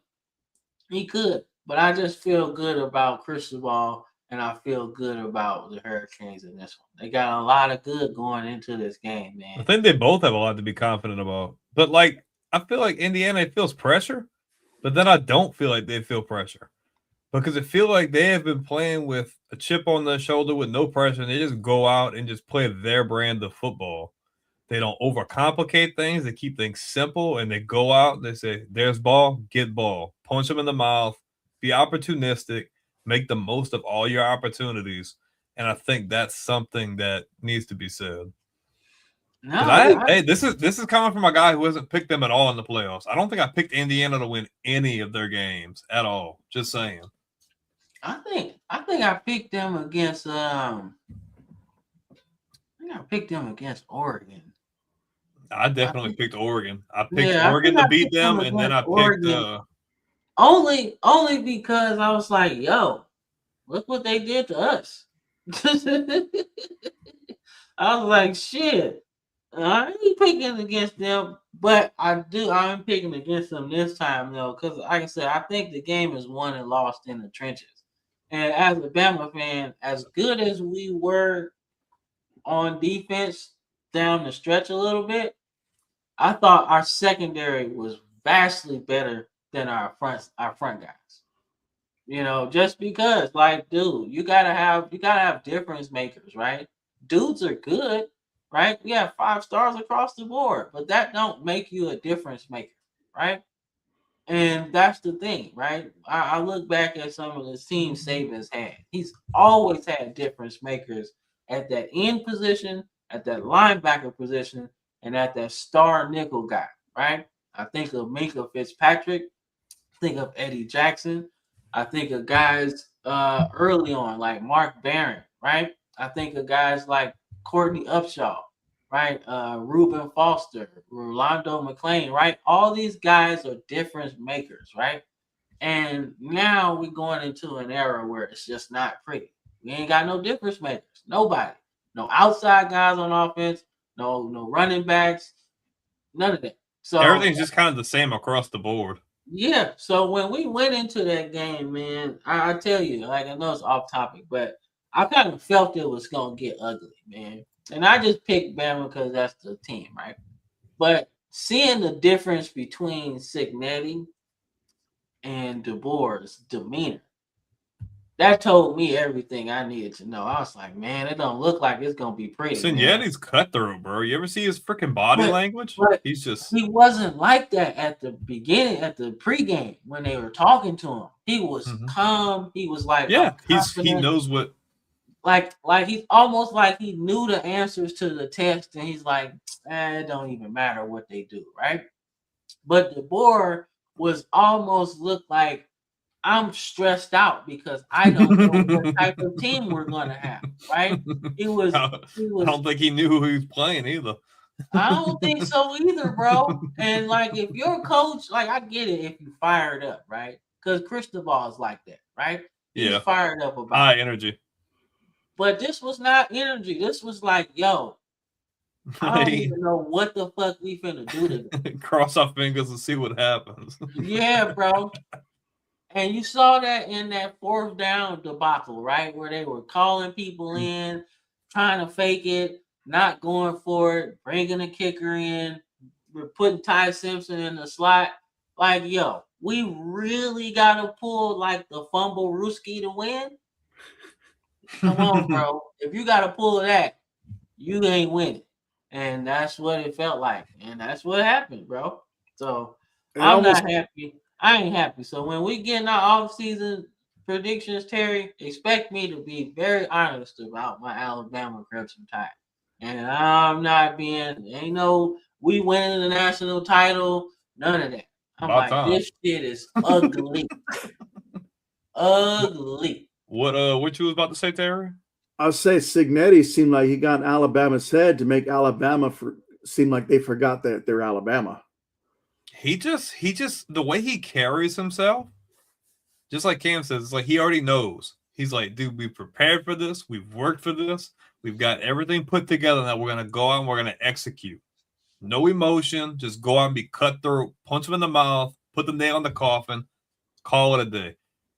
He could. But I just feel good about Cristobal, and I feel good about the Hurricanes in this one. They got a lot of good going into this game, man. I think they both have a lot to be confident about. But I feel like Indiana feels pressure, but then I don't feel like they feel pressure. Because it feels like they have been playing with a chip on their shoulder with no pressure, and they just go out and just play their brand of football. They don't overcomplicate things. They keep things simple, and they go out. They say, there's ball, get ball. Punch them in the mouth. Be opportunistic. Make the most of all your opportunities. And I think that's something that needs to be said. This is coming from a guy who hasn't picked them at all in the playoffs. I don't think I picked Indiana to win any of their games at all. Just saying. I think I picked them against Oregon. I definitely picked Oregon. I picked Oregon to beat them, and then I picked only because I was like, yo, look what they did to us. I was like, shit. I ain't picking against them, but I'm picking against them this time though, because like I said, I think the game is won and lost in the trenches. And as a Bama fan, as good as we were on defense down the stretch a little bit, I thought our secondary was vastly better than our front guys. Just because, dude, you gotta have difference makers, right? Dudes are good, right? We have 5 stars across the board, but that don't make you a difference maker, right? And that's the thing, right? I look back at some of the teams Saban's had. He's always had difference makers at that end position, at that linebacker position, and at that star nickel guy, right? I think of Minkah Fitzpatrick. Think of Eddie Jackson. I think of guys early on like Mark Barron, right? I think of guys like Courtney Upshaw, right? Reuben Foster, Rolando McClain, right? All these guys are difference makers, right? And now we're going into an era where it's just not pretty. We ain't got no difference makers. Nobody. No outside guys on offense. No running backs. None of that. So everything's just kind of the same across the board. Yeah. So when we went into that game, man, I tell you, I know it's off topic, but I kind of felt it was gonna get ugly, man. And I just picked Bama because that's the team, right? But seeing the difference between Cignetti and DeBoer's demeanor, that told me everything I needed to know. I was like, man, it don't look like it's gonna be pretty. Cignetti's cutthroat, bro. You ever see his freaking body language? He wasn't like that at the beginning, at the pregame when they were talking to him. He was calm. He was like, he knows what. Like he's almost like he knew the answers to the test, and he's like, it don't even matter what they do, right? But DeBoer was almost looked like, I'm stressed out because I don't know what type of team we're gonna have, right? I don't think he knew who he was playing either. I don't think so either, bro. And if you're a coach, I get it if you fired up, right? Because Cristobal is like that, right? He's fired up about high energy. But this was not energy. This was like, yo, I don't even know what the fuck we finna do today. Cross our fingers and see what happens. Yeah, bro. And you saw that in that 4th down debacle, right? Where they were calling people in, trying to fake it, not going for it, bringing a kicker in, we're putting Ty Simpson in the slot. Yo, we really got to pull the fumble Ruski to win? Come on, bro. If you got to pull that, you ain't winning. And that's what it felt like. And that's what happened, bro. So I'm not happy. I ain't happy. So when we get in our off-season predictions, Terry, expect me to be very honest about my Alabama Crimson Tide. And I'm not ain't no we winning the national title. None of that. I'm About like, time. this shit is ugly. Ugly. What you was about to say, Terry? I'll say Signetti seemed like he got in Alabama's head to make Alabama seem like they forgot that they're Alabama. He just the way he carries himself, just like Cam says, it's like he already knows. He's like, dude, we prepared for this. We've worked for this. We've got everything put together. Now we're gonna go out and we're gonna execute. No emotion. Just go out and be cutthroat. Punch him in the mouth. Put the nail in the coffin. Call it a day.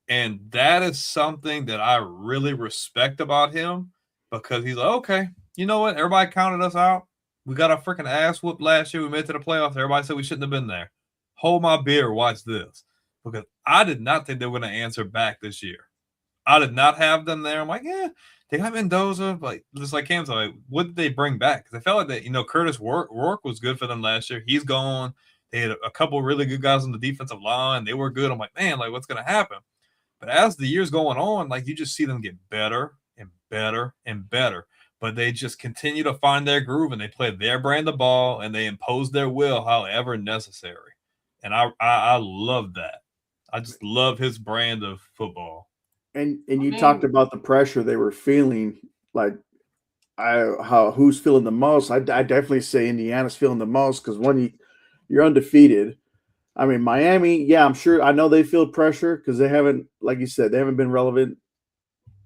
And that is something that I really respect about him, because he's like, okay, you know what? Everybody counted us out. We got a freaking ass whooped last year. We made it to the playoffs. Everybody said we shouldn't have been there. Hold my beer. Watch this. Because I did not think they were going to answer back this year. I did not have them there. I'm like, yeah, they got Mendoza. Like, just like Cam's like, what did they bring back? Because I felt like that, Curtis Rourke was good for them last year. He's gone. They had a couple really good guys on the defensive line. They were good. I'm like, man, like, what's going to happen? But as the years going on, like, you just see them get better and better and better. But they just continue to find their groove, and they play their brand of ball, and they impose their will however necessary. And I love that. I just love his brand of football. And you talked about the pressure they were feeling. Like, who's feeling the most? I definitely say Indiana's feeling the most, because when you're undefeated. I mean, Miami, yeah, I'm sure. I know they feel pressure because they haven't, like you said, they haven't been relevant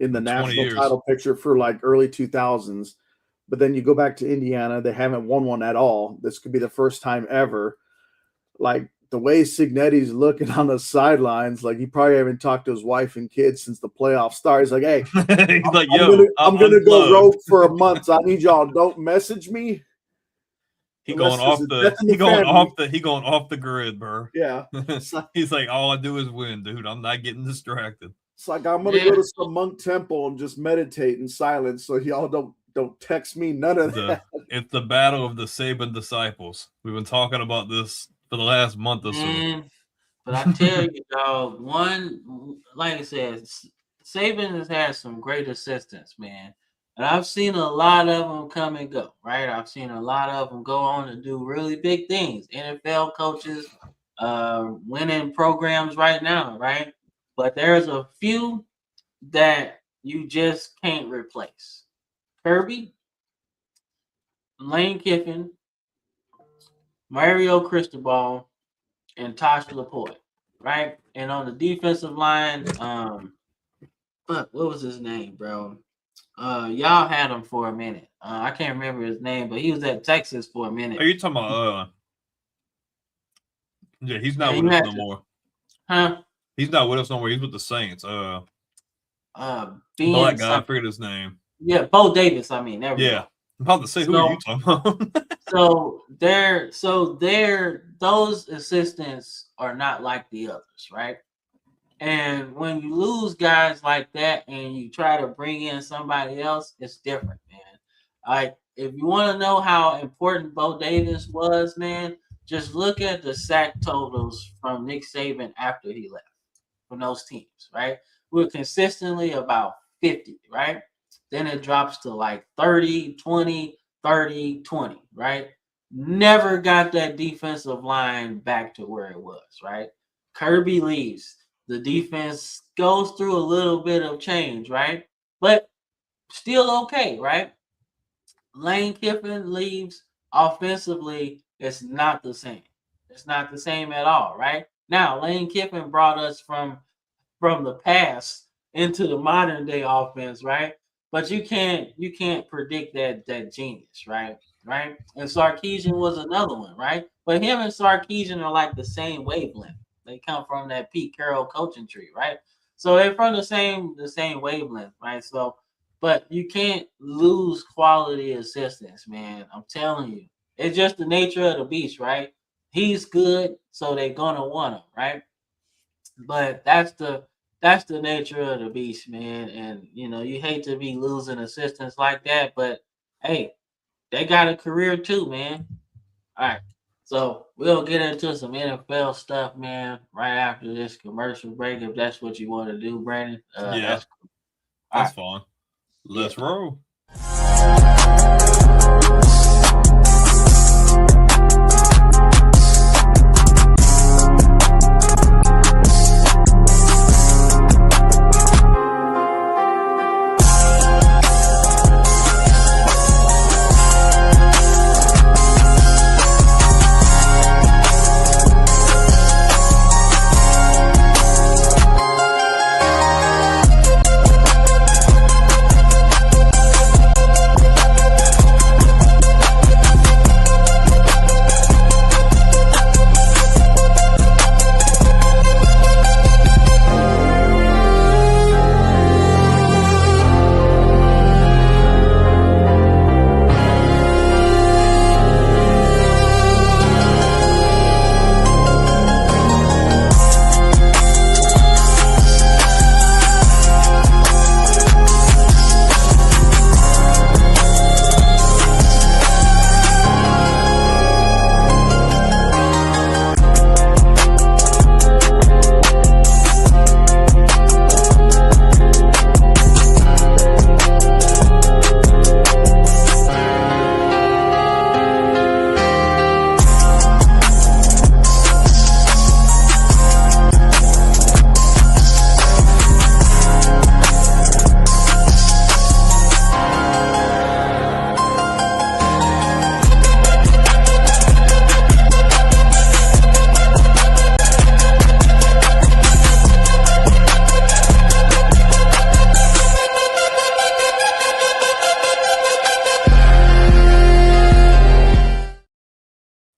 in the national title picture for like early 2000s. But then you go back to Indiana, they haven't won one at all. This could be the first time ever. Like, the way Signetti's looking on the sidelines, like, he probably haven't talked to his wife and kids since the playoffs started. He's like, hey, he's like, yo, I'm gonna go rogue for a month. So I need y'all, don't message me. He going off the grid, bro. Yeah. He's like, all I do is win, dude. I'm not getting distracted. It's like, I'm gonna go to some monk temple and just meditate in silence, so y'all don't text me none of that. It's the battle of the Saban disciples. We've been talking about this for the last month or so. But I tell you, dog, like I said, Saban has had some great assistants, man. And I've seen a lot of them come and go, right? I've seen a lot of them go on to do really big things. NFL coaches, winning programs right now, right? But there's a few that you just can't replace. Kirby, Lane Kiffin, Mario Cristobal, and Tosh Lapointe, right? And on the defensive line, what was his name, bro? Y'all had him for a minute. I can't remember his name, but he was at Texas for a minute. Are you talking about? Yeah, he's not with us no more. Huh? He's not with us no more. He's with the Saints. Black guy, I forget his name. Yeah, Bo Davis. I mean, there we go. I'm about to say, who are you talking about? so those assistants are not like the others, right? And when you lose guys like that and you try to bring in somebody else, it's different, man. Like, if you want to know how important Bo Davis was, man, just look at the sack totals from Nick Saban after he left from those teams, right? We're consistently about 50, right? Then it drops to like 30, 20, 30, 20, right? Never got that defensive line back to where it was, right? Kirby leaves. The defense goes through a little bit of change, right? But still okay, right? Lane Kiffin leaves. Offensively, it's not the same. It's not the same at all, right? Now, Lane Kiffin brought us from the past into the modern day offense, right? But you can't predict that genius, right? Right? And Sarkisian was another one, right? But him and Sarkisian are like the same wavelength. They come from that Pete Carroll coaching tree, right? So they're from the same wavelength, right? So, but you can't lose quality assistants, man. I'm telling you, it's just the nature of the beast, right? He's good, so they're gonna want him, right? But that's the nature of the beast, man. And you hate to be losing assistants like that, but hey, they got a career too, man. All right. So we'll get into some NFL stuff, man, right after this commercial break, if that's what you want to do, Brandon. Yeah, that's fine. Let's roll.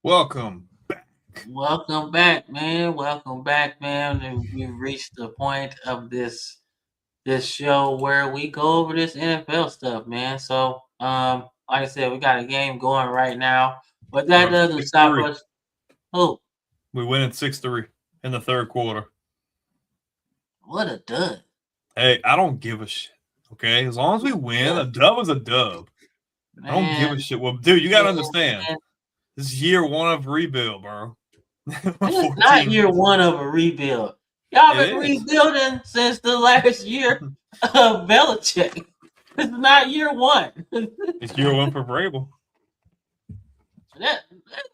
Welcome back. Welcome back, man. Welcome back, man. And we've reached the point of this show where we go over this NFL stuff, man. So, like I said, we got a game going right now, but that doesn't stop us. Oh, we win at 6-3 in the third quarter. What a dud! Hey, I don't give a shit. Okay, as long as we win, a dub is a dub. Man. I don't give a shit. Well, dude, you gotta understand. Man. This is year one of rebuild, bro. It's not year one of a rebuild. Y'all been rebuilding since the last year of Belichick. It's not year one. It's year one for Vrabel. That's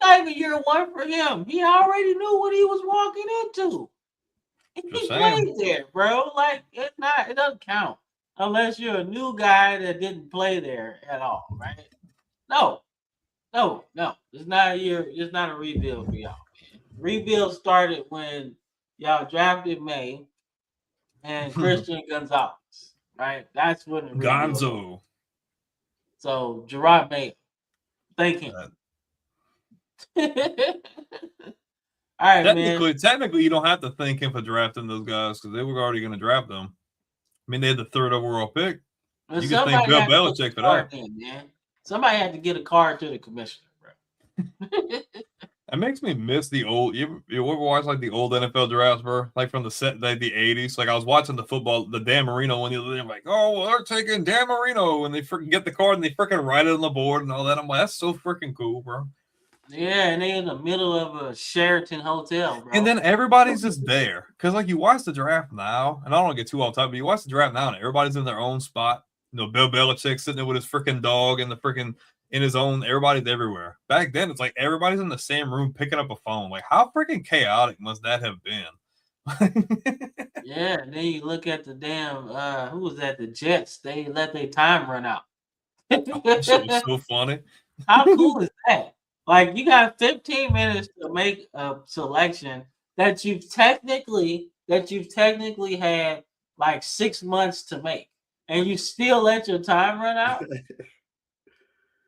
not even year one for him. He already knew what he was walking into. He played there, bro. Like it doesn't count unless you're a new guy that didn't play there at all, right? No. It's not a year. It's not a rebuild for y'all. Man. Rebuild started when y'all drafted May and Christian Gonzalez, right? That's when the Gonzo. So Gerard May, thank him. All right, Technically, you don't have to thank him for drafting those guys because they were already going to draft them. I mean, they had the third overall pick. But you can thank Bill Belichick for that. Man. Somebody had to get a card to the commissioner, bro. It makes me miss the old. You ever watch like the old NFL drafts, bro? Like from the 80s. Like I was watching the Dan Marino one. I'm like, oh, well, they're taking Dan Marino, and they freaking get the card and they freaking write it on the board and all that. I'm like, that's so freaking cool, bro. Yeah, and they in the middle of a Sheraton hotel, bro. And then everybody's just there because, like, you watch the draft now, and I don't want to get too off topic, but you watch the draft now, and everybody's in their own spot. You know, Bill Belichick sitting there with his freaking dog and the freaking in his own. Everybody's everywhere. Back then, it's like everybody's in the same room picking up a phone. Like, how freaking chaotic must that have been? Yeah, and then you look at the damn who was that? The Jets. They let their time run out. That shit was so funny. How cool is that? Like, you got 15 minutes to make a selection that you've technically had like 6 months to make. And you still let your time run out?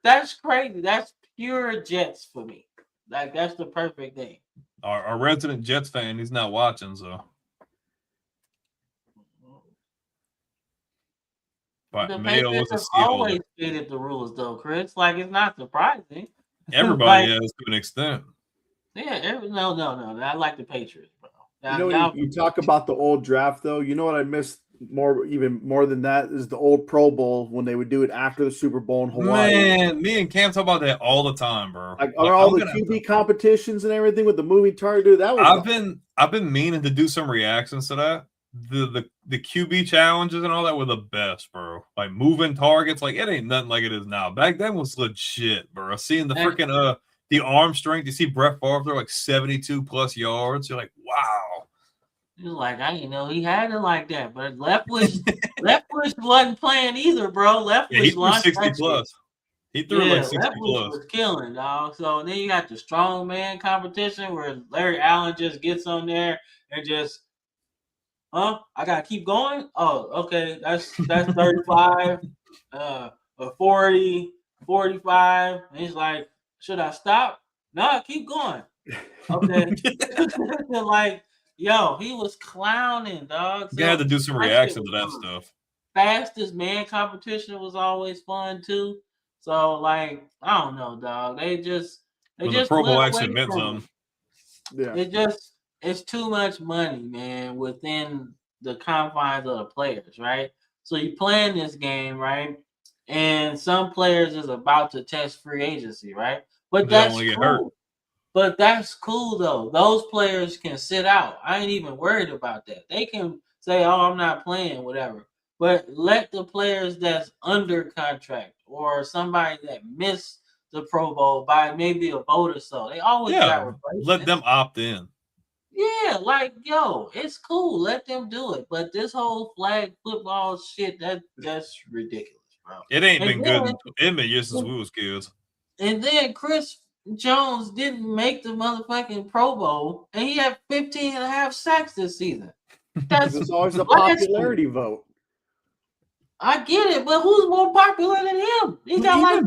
That's crazy. That's pure Jets for me. Like, that's the perfect thing. Our resident Jets fan, he's not watching, so. But the Patriots have always fitted the rules, though, Chris. Like, it's not surprising. Everybody has to an extent. Yeah, no. I like the Patriots, bro. Now, you talk about the old draft, though. You know what I missed even more than that is the old Pro Bowl when they would do it after the Super Bowl in Hawaii. Man, me and Cam talk about that all the time, bro. Like all the QB competitions and everything with the moving target. Dude, that was I've been meaning to do some reactions to that. The QB challenges and all that were the best, bro. Like moving targets, like it ain't nothing like it is now. Back then was legit, bro. Seeing the freaking the arm strength. You see Brett Favre, they're like 72 plus yards. You're like, wow. You're like, I didn't know he had it like that. But Leftwich wasn't playing either, bro. Leftwich He threw launched 60 plus. He threw like 60 Leftwich plus. was killing, dog. So then you got the strong man competition where Larry Allen just gets on there and just, I gotta keep going. Oh, okay, that's 35, 40, 45. And he's like, should I stop? No, keep going. Okay. Like, yo, he was clowning, dog. You had to do some reaction to that stuff. Fastest man competition was always fun too. So, like, I don't know, dog. They just the Pro Bowl actually meant something. Yeah. It's too much money, man, within the confines of the players, right? So you playing this game, right? And some players is about to test free agency, right? But that's cool. But that's cool though. Those players can sit out. I ain't even worried about that. They can say, "Oh, I'm not playing," whatever. But let the players that's under contract or somebody that missed the Pro Bowl by maybe a vote or so. They always got replacements. Let them opt in. Yeah, like, yo, it's cool. Let them do it. But this whole flag football shit, that's ridiculous, bro. It ain't been good. It ain't been years since we was kids. And then Chris Jones didn't make the motherfucking Pro Bowl, and he had 15 and a half sacks this season. It's always a popularity vote. I get it, but who's more popular than him? He got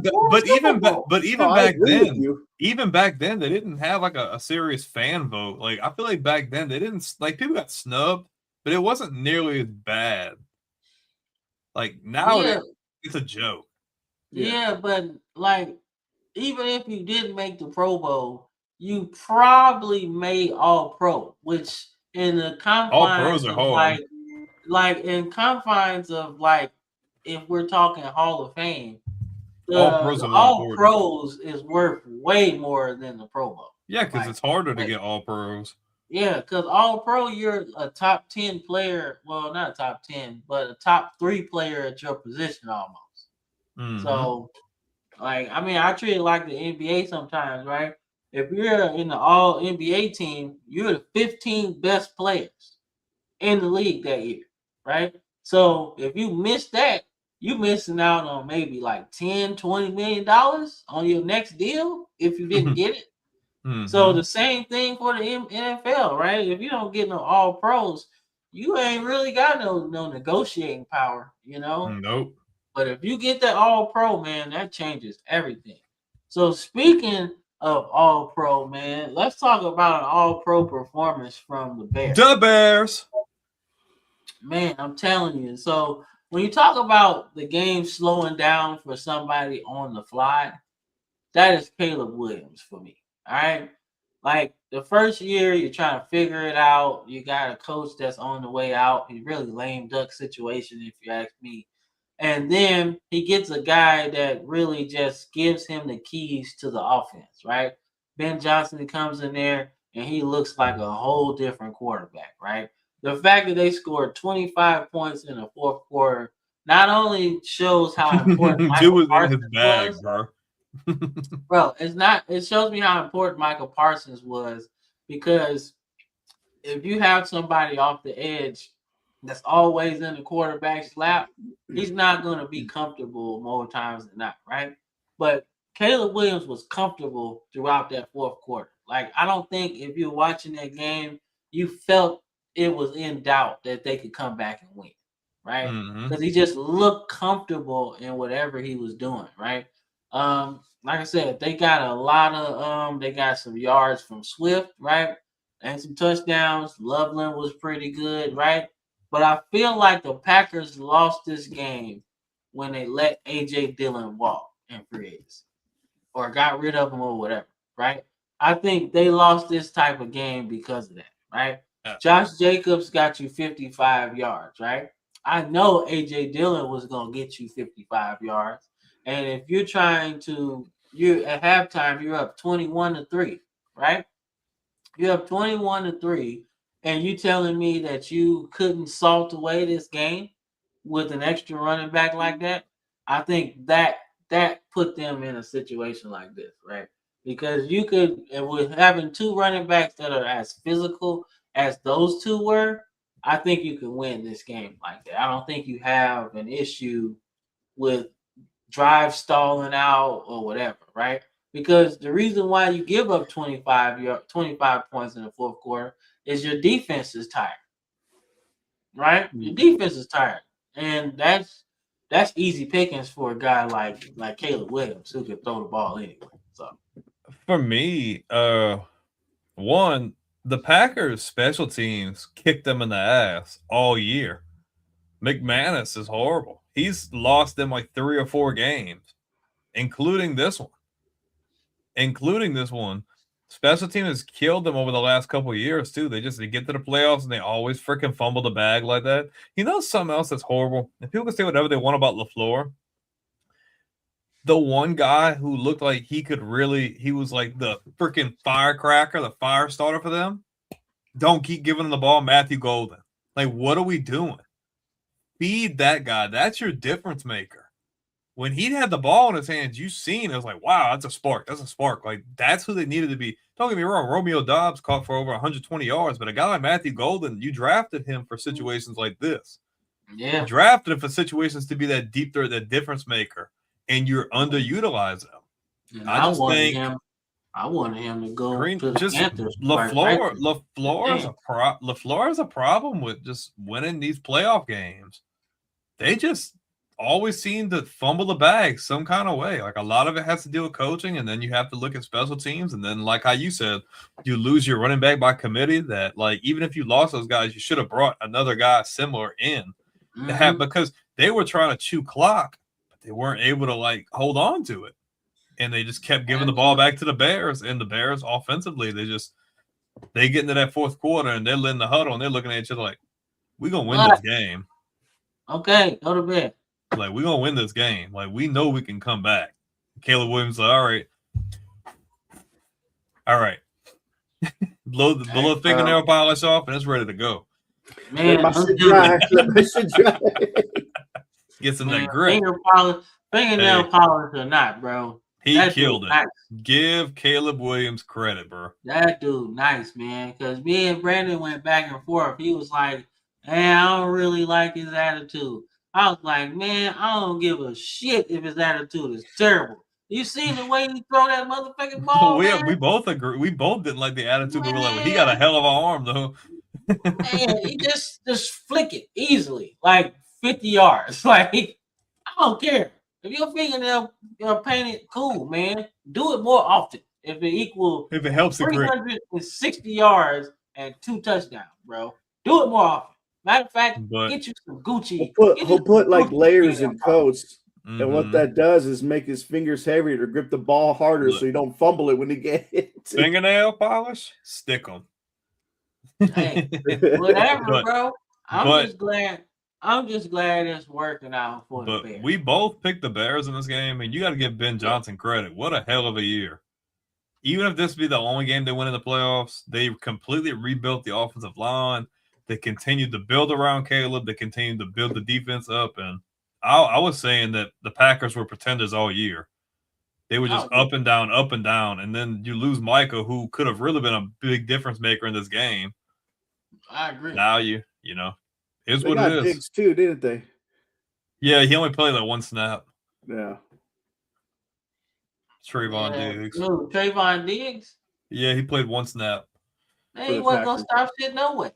even back then, they didn't have like a serious fan vote. Like I feel like back then they didn't like people got snubbed, but it wasn't nearly as bad. Like now it's a joke. Yeah, but like even if you didn't make the Pro Bowl, you probably made All Pro, which in the confines of like in confines of like if we're talking Hall of Fame, All Pros is worth way more than the Pro Bowl. Yeah, because it's harder to get All Pros. Yeah, because All Pro, you're a top 10 player. Well, not a top 10, but a top 3 player at your position almost. Mm-hmm. So, like, I mean, I treat it like the NBA sometimes, right? If you're in the All NBA team, you're the 15 best players in the league that year, right? So if you miss that, you're missing out on maybe like $10-20 million on your next deal if you didn't get it. Mm-hmm. So the same thing for the NFL, right? If you don't get no All Pros, you ain't really got no negotiating power, you know? Nope. But if you get that All Pro, man, that changes everything. So speaking of All Pro, man, let's talk about an All Pro performance from the Bears. The Bears. Man, I'm telling you. So when you talk about the game slowing down for somebody on the fly, that is Caleb Williams for me. All right. Like the first year, you're trying to figure it out. You got a coach that's on the way out. He's really lame duck situation, if you ask me. And then he gets a guy that really just gives him the keys to the offense, right? Ben Johnson comes in there and he looks like a whole different quarterback, right? The fact that they scored 25 points in the fourth quarter not only shows how important Michael Parsons was, bro, it shows me how important Michael Parsons was, because if you have somebody off the edge that's always in the quarterback's lap, he's not going to be comfortable more times than not, right? But Caleb Williams was comfortable throughout that fourth quarter. Like, I don't think if you're watching that game, you felt it was in doubt that they could come back and win, right? Because he just looked comfortable in whatever he was doing, right? Like I said, they got a lot of they got some yards from Swift, right? And some touchdowns. Loveland was pretty good, right? But I feel like the Packers lost this game when they let A.J. Dillon walk in free agency or got rid of him or whatever, right? I think they lost this type of game because of that, right? Yeah. Josh Jacobs got you 55 yards, right? I know A.J. Dillon was going to get you 55 yards. And if you're you're at halftime, you're up 21-3, right? You're up 21-3. And you telling me that you couldn't salt away this game with an extra running back like that? I think that put them in a situation like this, right? because you could, and with having two running backs that are as physical as those two were, I think you can win this game like that. I don't think you have an issue with drive stalling out or whatever, right? Because the reason why you give up 25 points in the fourth quarter is your defense is tired, right? Your defense is tired, and that's easy pickings for a guy like Caleb Williams who can throw the ball anyway. So for me, one, the Packers special teams kicked them in the ass all year. McManus is horrible. He's lost them like 3 or 4 games, including this one. Special team has killed them over the last couple of years too. They get to the playoffs and they always freaking fumble the bag like that. You know something else that's horrible? And people can say whatever they want about LaFleur. The one guy who looked like he was like the freaking firecracker, the fire starter for them. Don't keep giving him the ball, Matthew Golden. Like, what are we doing? Feed that guy. That's your difference maker. When he had the ball in his hands, you seen it was like, wow, that's a spark. That's a spark. Like, that's who they needed to be. Don't get me wrong, Romeo Doubs caught for over 120 yards, but a guy like Matthew Golden, you drafted him for situations like this. yeah, You drafted him for situations to be that deep threat, that difference maker, and you're underutilizing him. and I wanted him to go to the Panthers. LaFleur is a problem with just winning these playoff games. They just always seem to fumble the bag some kind of way. Like, a lot of it has to do with coaching, and then you have to look at special teams, and then, like how you said, you lose your running back by committee. That, like, even if you lost those guys, you should have brought another guy similar in to have, because they were trying to chew clock, but they weren't able to like hold on to it. And they just kept giving the ball back to the Bears. And the Bears offensively, they get into that fourth quarter and they're in the huddle and they're looking at each other like, we're going to win this game. Okay, go to bed. Like, we're going to win this game. Like, we know we can come back. Caleb Williams like, all right. blow the fingernail polish off and it's ready to go. Man, my shit dry. Get some that grip. Fingernail polish or not, bro. He killed it. Nice. Give Caleb Williams credit, bro. That dude nice, man. Because me and Brandon went back and forth. He was like, man, I don't really like his attitude. I was like, man, I don't give a shit if his attitude is terrible. You see the way he throw that motherfucking ball, we both agree. We both didn't like the attitude. But we're like, well, he got a hell of an arm, though. Man, he just flick it easily, like 50 yards. Like, I don't care. If your fingernail painted, cool, man. Do it more often. If it helps the grip. 360 yards and 2 touchdowns, bro. Do it more often. Matter of fact, get you some Gucci. He'll put like layers in coats. Mm-hmm. And what that does is make his fingers heavier to grip the ball harder so you don't fumble it when you get it. Fingernail polish? Stick them. Hey, whatever, bro. I'm just glad it's working out for the Bears. We both picked the Bears in this game, and you got to give Ben Johnson credit. What a hell of a year. Even if this be the only game they win in the playoffs, they completely rebuilt the offensive line. They continued to build around Caleb. They continued to build the defense up. And I was saying that the Packers were pretenders all year. They were just up and down. And then you lose Micah, who could have really been a big difference maker in this game. I agree. Now you know. Is what it is. Diggs too, didn't they? Yeah, he only played like 1 snap. Yeah. Trayvon Diggs. No, Trayvon Diggs? Yeah, he played 1 snap. Man, he wasn't going to stop shit no way.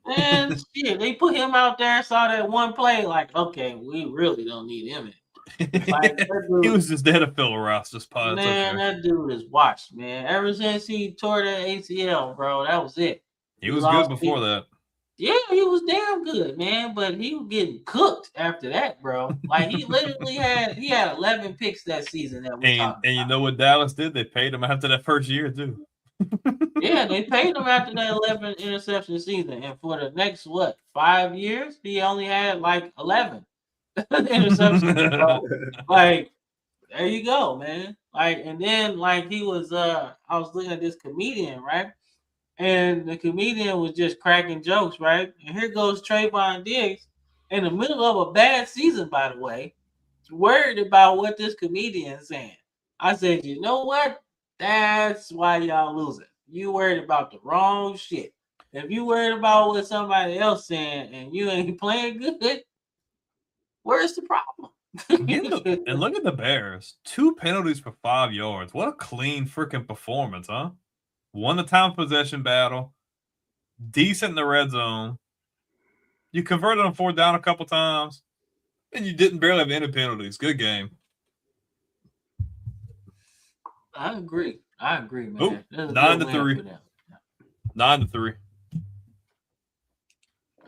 Man, shit, they put him out there, saw that one play, like, okay, we really don't need him in. Like, dude, he was just there to fill a roster spot. Man, that dude is washed, man. Ever since he tore that ACL, bro, that was it. He was good before that. Yeah, he was damn good, man. But he was getting cooked after that, bro. Like, he literally had 11 picks that season that we talked about. And you know what Dallas did? They paid him after that first year too. Yeah, they paid him after that 11 interception season, and for the next 5 years, he only had like 11 interceptions. Bro. Like, there you go, man. Like, and then like he was, I was looking at this comedian, right? And the comedian was just cracking jokes, right? And here goes Trayvon Diggs in the middle of a bad season, by the way, worried about what this comedian is saying. I said, you know what? That's why y'all losing. You worried about the wrong shit. If you worried about what somebody else saying and you ain't playing good, where's the problem? And look at the Bears. 2 penalties for 5 yards. What a clean freaking performance, huh? Won the time possession battle. Decent in the red zone. You converted on 4th down a couple times. And you didn't barely have any penalties. Good game. I agree, man. Ooh, 9-3. 9-3.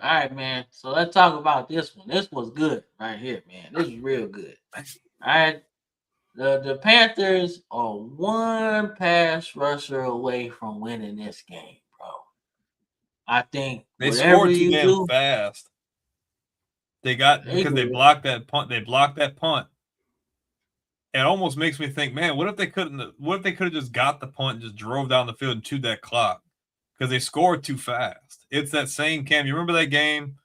All right, man. So let's talk about this one. This was good right here, man. This is real good. All right. The Panthers are 1 pass rusher away from winning this game, bro. I think they whatever scored too you damn do, fast. They blocked that punt. They blocked that punt. It almost makes me think, man, what if they could have just got the punt and just drove down the field and chewed that clock? Because they scored too fast. It's that same Cam. You remember that game?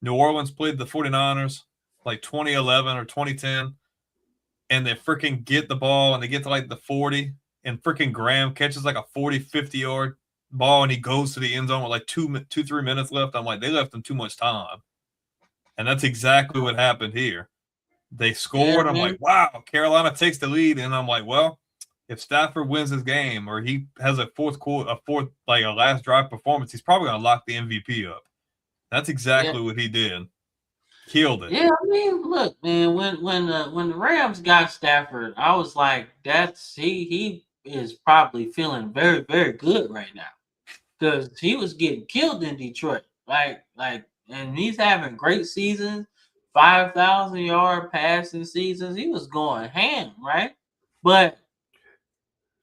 New Orleans played the 49ers like 2011 or 2010, and they freaking get the ball and they get to like the 40, and freaking Graham catches like a 40, 50-yard ball and he goes to the end zone with like 3 minutes left. I'm like, they left him too much time. And that's exactly what happened here. They scored. I'm like, wow, Carolina takes the lead. And I'm like, well, if Stafford wins this game or he has a last drive performance, he's probably going to lock the MVP up. That's exactly what he did. Killed it. Yeah, I mean, look, man, when the Rams got Stafford, I was like, he is probably feeling very, very good right now. Because he was getting killed in Detroit. And he's having great seasons, 5,000-yard passing seasons. He was going ham, right? But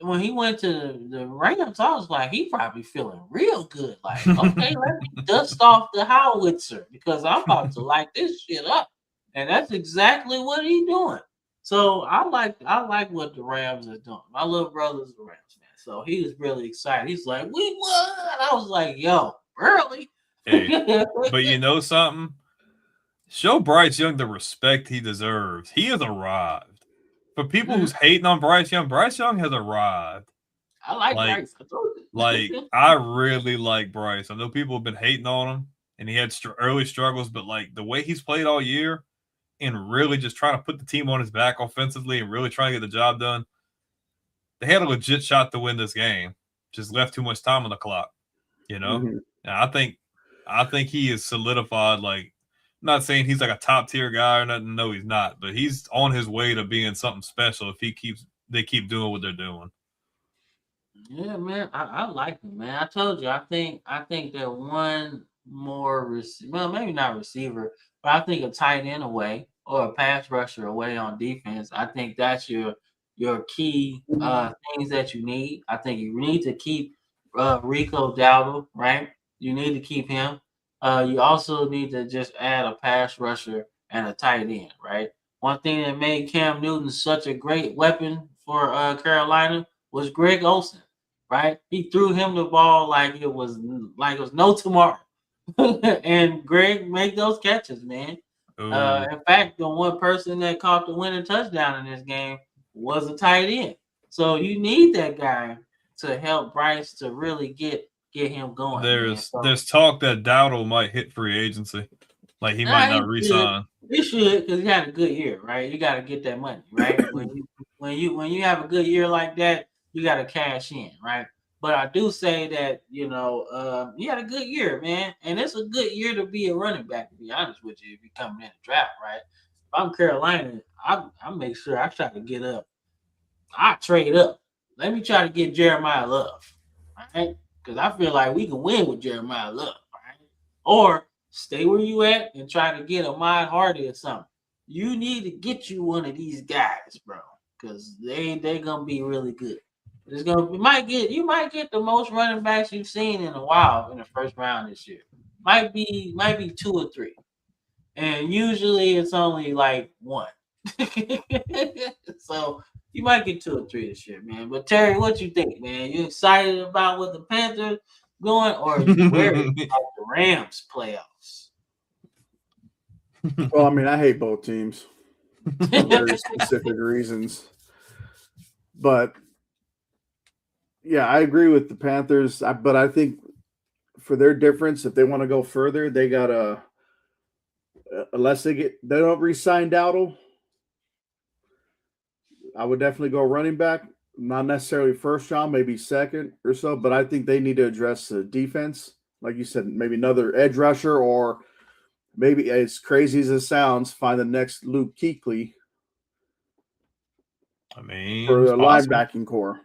when he went to the Rams, I was like, he probably feeling real good. Like, okay, let me dust off the howitzer because I'm about to light this shit up. And that's exactly what he's doing. So I like what the Rams are doing. My little brother's the Rams man. So he was really excited. He's like, we won. I was like, yo, early. Hey, but you know something? Show Bryce Young the respect he deserves. He has arrived. For people who's hating on Bryce Young has arrived. I like Bryce. I really like Bryce. I know people have been hating on him, and he had early struggles, but like the way he's played all year and really just trying to put the team on his back offensively and really trying to get the job done, they had a legit shot to win this game. Just left too much time on the clock, you know? Mm-hmm. And I think he is solidified. Like, I'm not saying he's like a top tier guy or nothing. No, he's not. But he's on his way to being something special if they keep doing what they're doing. Yeah, man, I like him, man. I told you, I think that one more maybe not receiver, but I think a tight end away or a pass rusher away on defense. I think that's your key things that you need. I think you need to keep Rico Dowdle, right? You need to keep him. You also need to just add a pass rusher and a tight end, right? One thing that made Cam Newton such a great weapon for Carolina was Greg Olsen, right? He threw him the ball like it was no tomorrow, and Greg made those catches, man. In fact, the one person that caught the winning touchdown in this game was a tight end. So you need that guy to help Bryce to really get him going. There's talk that Dowdle might hit free agency, like he might not re-sign. He should because he had a good year, right? You got to get that money, right? when you have a good year like that, you got to cash in, right? But I do say that he had a good year, man, and it's a good year to be a running back. To be honest with you, if you're coming in the draft, right? If I'm Carolina, I make sure I try to get up. I trade up. Let me try to get Jeremiah Love, right? Because I feel like we can win with Jeremiah Love, right? Or stay where you at and try to get Ahmad Hardy or something. You need to get you one of these guys, bro, because they're gonna be really good. You might get the most running backs you've seen in a while in the first round this year. Might be 2 or 3, and usually it's only like 1. So you might get 2 or 3 this year, man. But Terry, what you think, man? You excited about what the Panthers going, or are you worried about the Rams playoffs? Well, I mean, I hate both teams for very specific reasons. But yeah, I agree with the Panthers. But I think for their difference, if they want to go further, they gotta unless they don't re-sign Dowdle. I would definitely go running back, not necessarily first round, maybe second or so. But I think they need to address the defense, like you said, maybe another edge rusher, or maybe, as crazy as it sounds, find the next Luke Kuechly. I mean, for the linebacking core.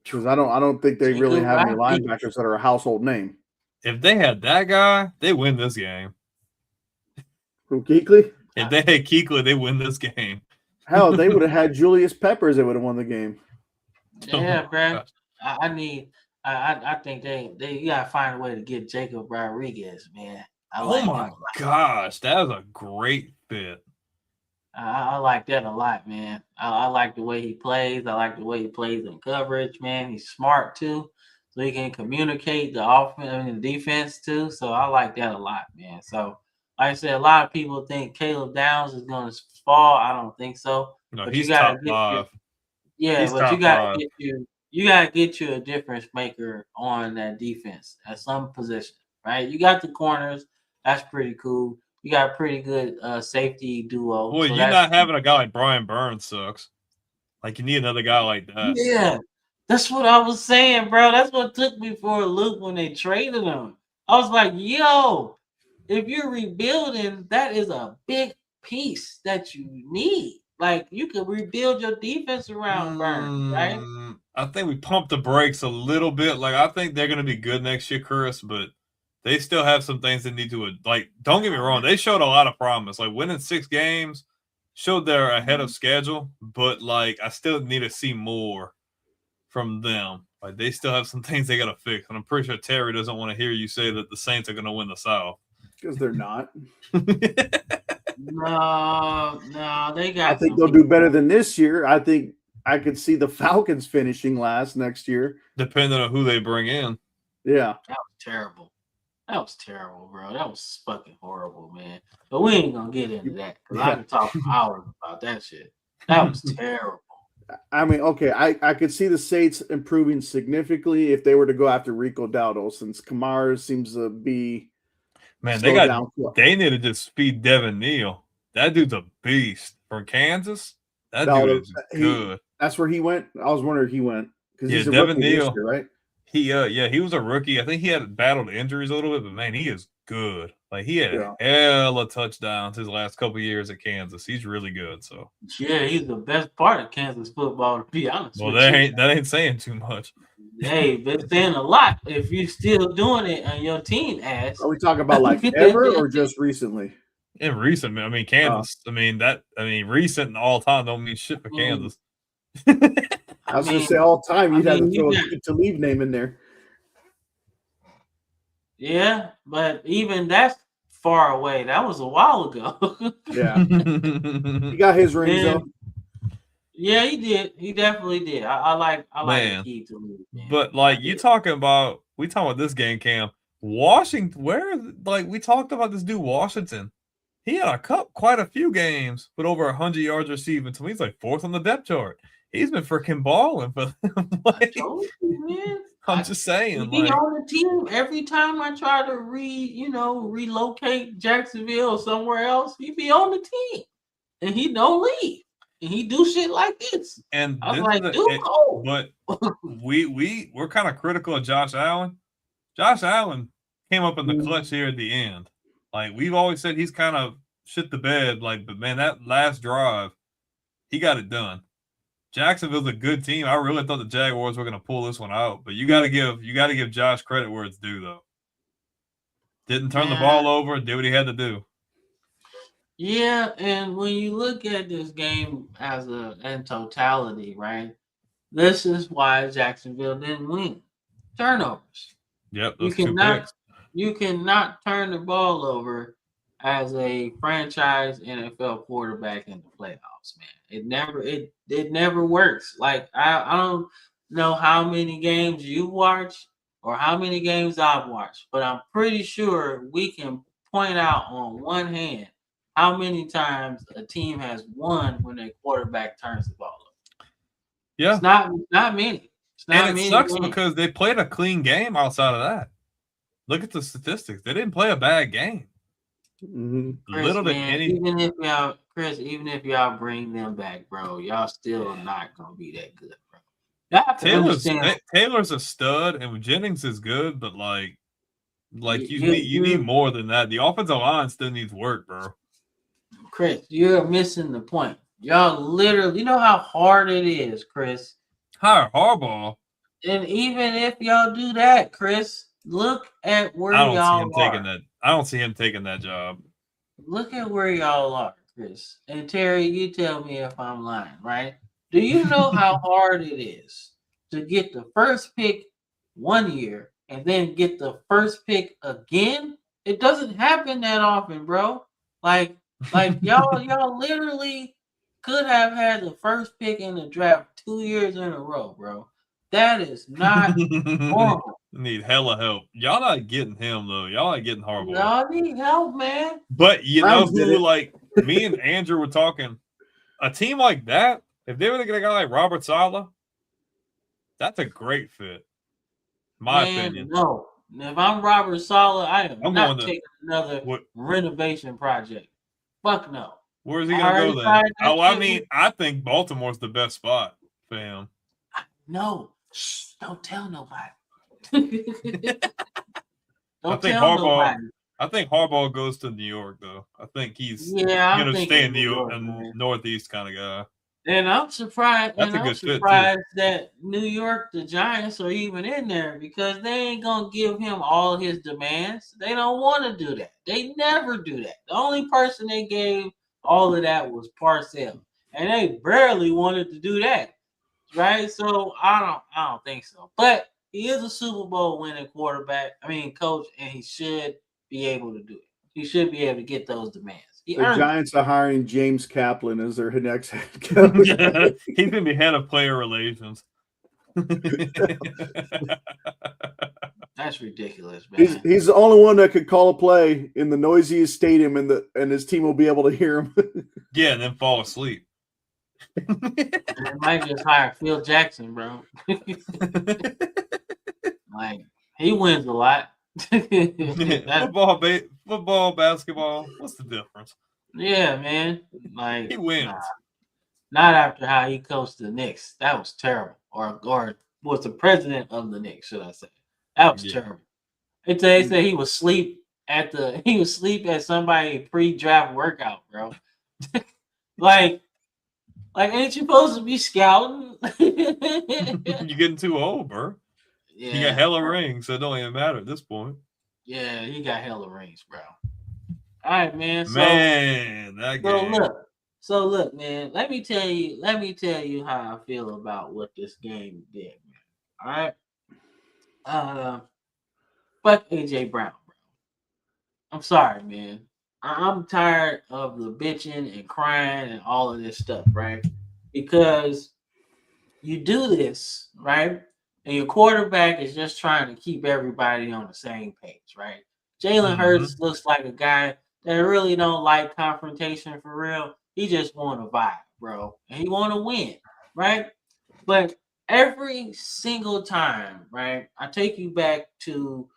Because I don't think they really have any linebackers that are a household name. If they had that guy, they win this game. From Kuechly? If they had Kuechly, they win this game. Hell, they would have had Julius Peppers. They would have won the game. Yeah, bro. I think they gotta find a way to get Jacob Rodriguez, man. Oh my gosh, that was a great fit. I like that a lot, man. I like the way he plays. I like the way he plays in coverage, man. He's smart too, so he can communicate the offense and the defense too. So I like that a lot, man. So like I said, a lot of people think Caleb Downs is going to fall. I don't think so. No, but he's top five. But you gotta get you a difference maker on that defense at some position, right? You got the corners. That's pretty cool. You got a pretty good safety duo. Well, so you not having a guy like Brian Burns sucks. Like, you need another guy like that. Yeah, that's what I was saying, bro. That's what took me for a loop when they traded him. I was like, yo, if you're rebuilding, that is a big piece that you need. Like, you can rebuild your defense around Burns, right? I think we pumped the brakes a little bit. Like, I think they're going to be good next year, Chris, but they still have some things they need to, like, don't get me wrong. They showed a lot of promise. Like, winning 6 games showed they're ahead of schedule, but, like, I still need to see more from them. Like, they still have some things they got to fix. And I'm pretty sure Terry doesn't want to hear you say that the Saints are going to win the South. Because they're not. No, they got. I think they'll do better than this year. I think I could see the Falcons finishing last next year. Depending on who they bring in. Yeah. That was terrible. That was terrible, bro. That was fucking horrible, man. But we ain't gonna get into that because I can talk for hours about that shit. That was terrible. I mean, okay, I could see the Saints improving significantly if they were to go after Rico Dowdle, since Kamara seems to be. Man, they need to just speed Devin Neal. That dude's a beast from Kansas. That dude is good. That's where he went. I was wondering if he went because he's a Devin rookie Neal, this year, right? He was a rookie. I think he had battled injuries a little bit, but man, he is good. Like, he had hella touchdowns his last couple of years at Kansas. He's really good. So yeah, he's the best part of Kansas football, to be honest. Well, that ain't saying too much. Hey, that's saying a lot if you're still doing it on your team ass. Are we talking about like ever or just recently? In recent, I mean Kansas. Recent and all time don't mean shit for Kansas. I was gonna say all time. You'd have to throw a to leave name in there. Yeah, but even that's far away. That was a while ago. Yeah, he got his rings though. Yeah, he did. He definitely did. I like the key to leave. But like we talking about this game, Cam. Washington, we talked about this dude Washington. He had quite a few games with over 100 yards receiving. To me, he's like 4th on the depth chart. He's been freaking balling for them. I told you, man. I'm just saying. He on the team every time I try to relocate Jacksonville or somewhere else. He be on the team, and he don't leave, and he do shit like this. And I was like, dude, cold. But we're kind of critical of Josh Allen. Josh Allen came up in the clutch here at the end. Like, we've always said he's kind of shit the bed. Like, but man, that last drive, he got it done. Jacksonville's a good team. I really thought the Jaguars were going to pull this one out, but you got to give Josh credit where it's due, though. Didn't turn the ball over, did what he had to do. Yeah, and when you look at this game in totality, right? This is why Jacksonville didn't win. Turnovers. Yep, those 2 picks. You cannot turn the ball over as a franchise NFL quarterback in the playoffs, man. It never works. Like, I don't know how many games you watch or how many games I've watched, but I'm pretty sure we can point out on one hand how many times a team has won when their quarterback turns the ball over. Yeah. It's not many. It's not and it many sucks wins. because they played a clean game outside of that. Look at the statistics. They didn't play a bad game. Mm-hmm. Chris, Little to man, any. even if y'all bring them back, bro, y'all still not gonna be that good, bro. Y'all have to understand. Taylor's a stud, and Jennings is good, but like you need you more than that. The offensive line still needs work, bro. Chris, you're missing the point. Y'all literally, you know how hard it is, Chris. Hire Harbaugh. And even if y'all do that, Chris, look at where I don't see y'all him are. taking that. I don't see him taking that job. Look at where y'all are, Chris. And Terry, you tell me if I'm lying, right? Do you know how hard it is to get the first pick one year and then get the first pick again? It doesn't happen that often, bro. Like y'all literally could have had the first pick in the draft 2 years in a row, bro. That is not normal. Need hella help. Y'all not getting him though. Y'all not getting Harbaugh. Y'all need help, man. But you know Browns did who, it. like me and Andrew were talking, a team like that, if they were to get a guy like Robert Saleh, that's a great fit. My opinion. No. If I'm Robert Saleh, I am I'm not going to- taking another What? renovation project. Fuck no. Where's he I gonna go already then? tried that Oh, I shit mean, with- I think Baltimore's the best spot for him. No. Shh, don't tell nobody. I Don't think tell Harbaugh. nobody. I think Harbaugh goes to New York though. I think he's I'm gonna thinking stay in New New York, York, a man. Northeast kind of guy. And I'm surprised. That's a I'm good fit, too. surprised that New York, the Giants, are even in there because they ain't gonna give him all his demands. They don't want to do that. They never do that. The only person they gave all of that was Parcells, and they barely wanted to do that, right? So I don't think so. But he is a Super Bowl winning coach, and he should be able to do it. He should be able to get those demands. He The earned it. Giants are hiring James Kaplan as their next head coach. He's gonna be head of player relations. That's ridiculous, man. He's the only one that could call a play in the noisiest stadium, and his team will be able to hear him. Yeah, and then fall asleep. They might just hire Phil Jackson, bro. Like he wins a lot. Football, basketball. What's the difference? Yeah, man. Like He wins. not after how he coached the Knicks. That was terrible. Or was the president of the Knicks, should I say? That was terrible. They said he was asleep at somebody pre-draft workout, bro. like ain't you supposed to be scouting? You're getting too old, bro. Yeah. You got hella rings, so it don't even matter at this point. Yeah, he got hella rings, bro. All right, man. That game. So look, man. Let me tell you how I feel about what this game did, man. All right. Fuck AJ Brown, bro. I'm sorry, man. I'm tired of the bitching and crying and all of this stuff, right? Because you do this, right? And your quarterback is just trying to keep everybody on the same page, right? Jalen Hurts looks like a guy that really don't like confrontation for real. He just want to vibe, bro. And he want to win, right? But every single time, right, I take you back to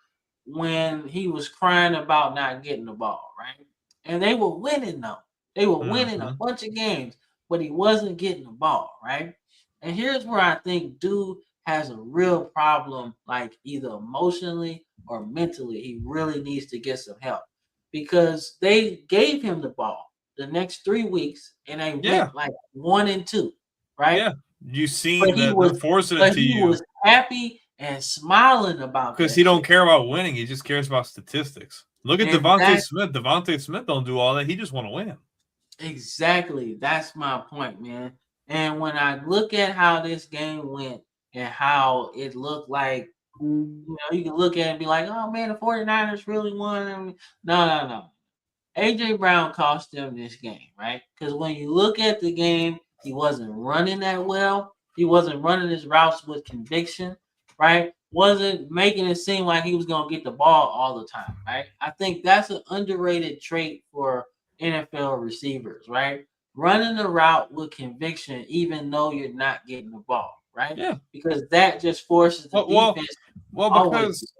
when he was crying about not getting the ball, right? And they were winning, though. They were winning a bunch of games, but he wasn't getting the ball, right? And here's where I think dude has a real problem, like either emotionally or mentally. He really needs to get some help because they gave him the ball the next 3 weeks and they went like 1-2, right? Yeah, you seen that they're forcing it to you. He was happy and smiling about because he don't care about winning. He just cares about statistics. Look at Devontae Smith. Devontae Smith don't do all that. He just want to win. Exactly. That's my point, man. And when I look at how this game went and how it looked like, you can look at it and be like, oh, man, the 49ers really won. No. A.J. Brown cost them this game, right? Because when you look at the game, he wasn't running that well. He wasn't running his routes with conviction, right? Wasn't making it seem like he was going to get the ball all the time, right? I think that's an underrated trait for NFL receivers, right? running the route with conviction, even though you're not getting the ball, right? Yeah. Because that just forces the defense. Because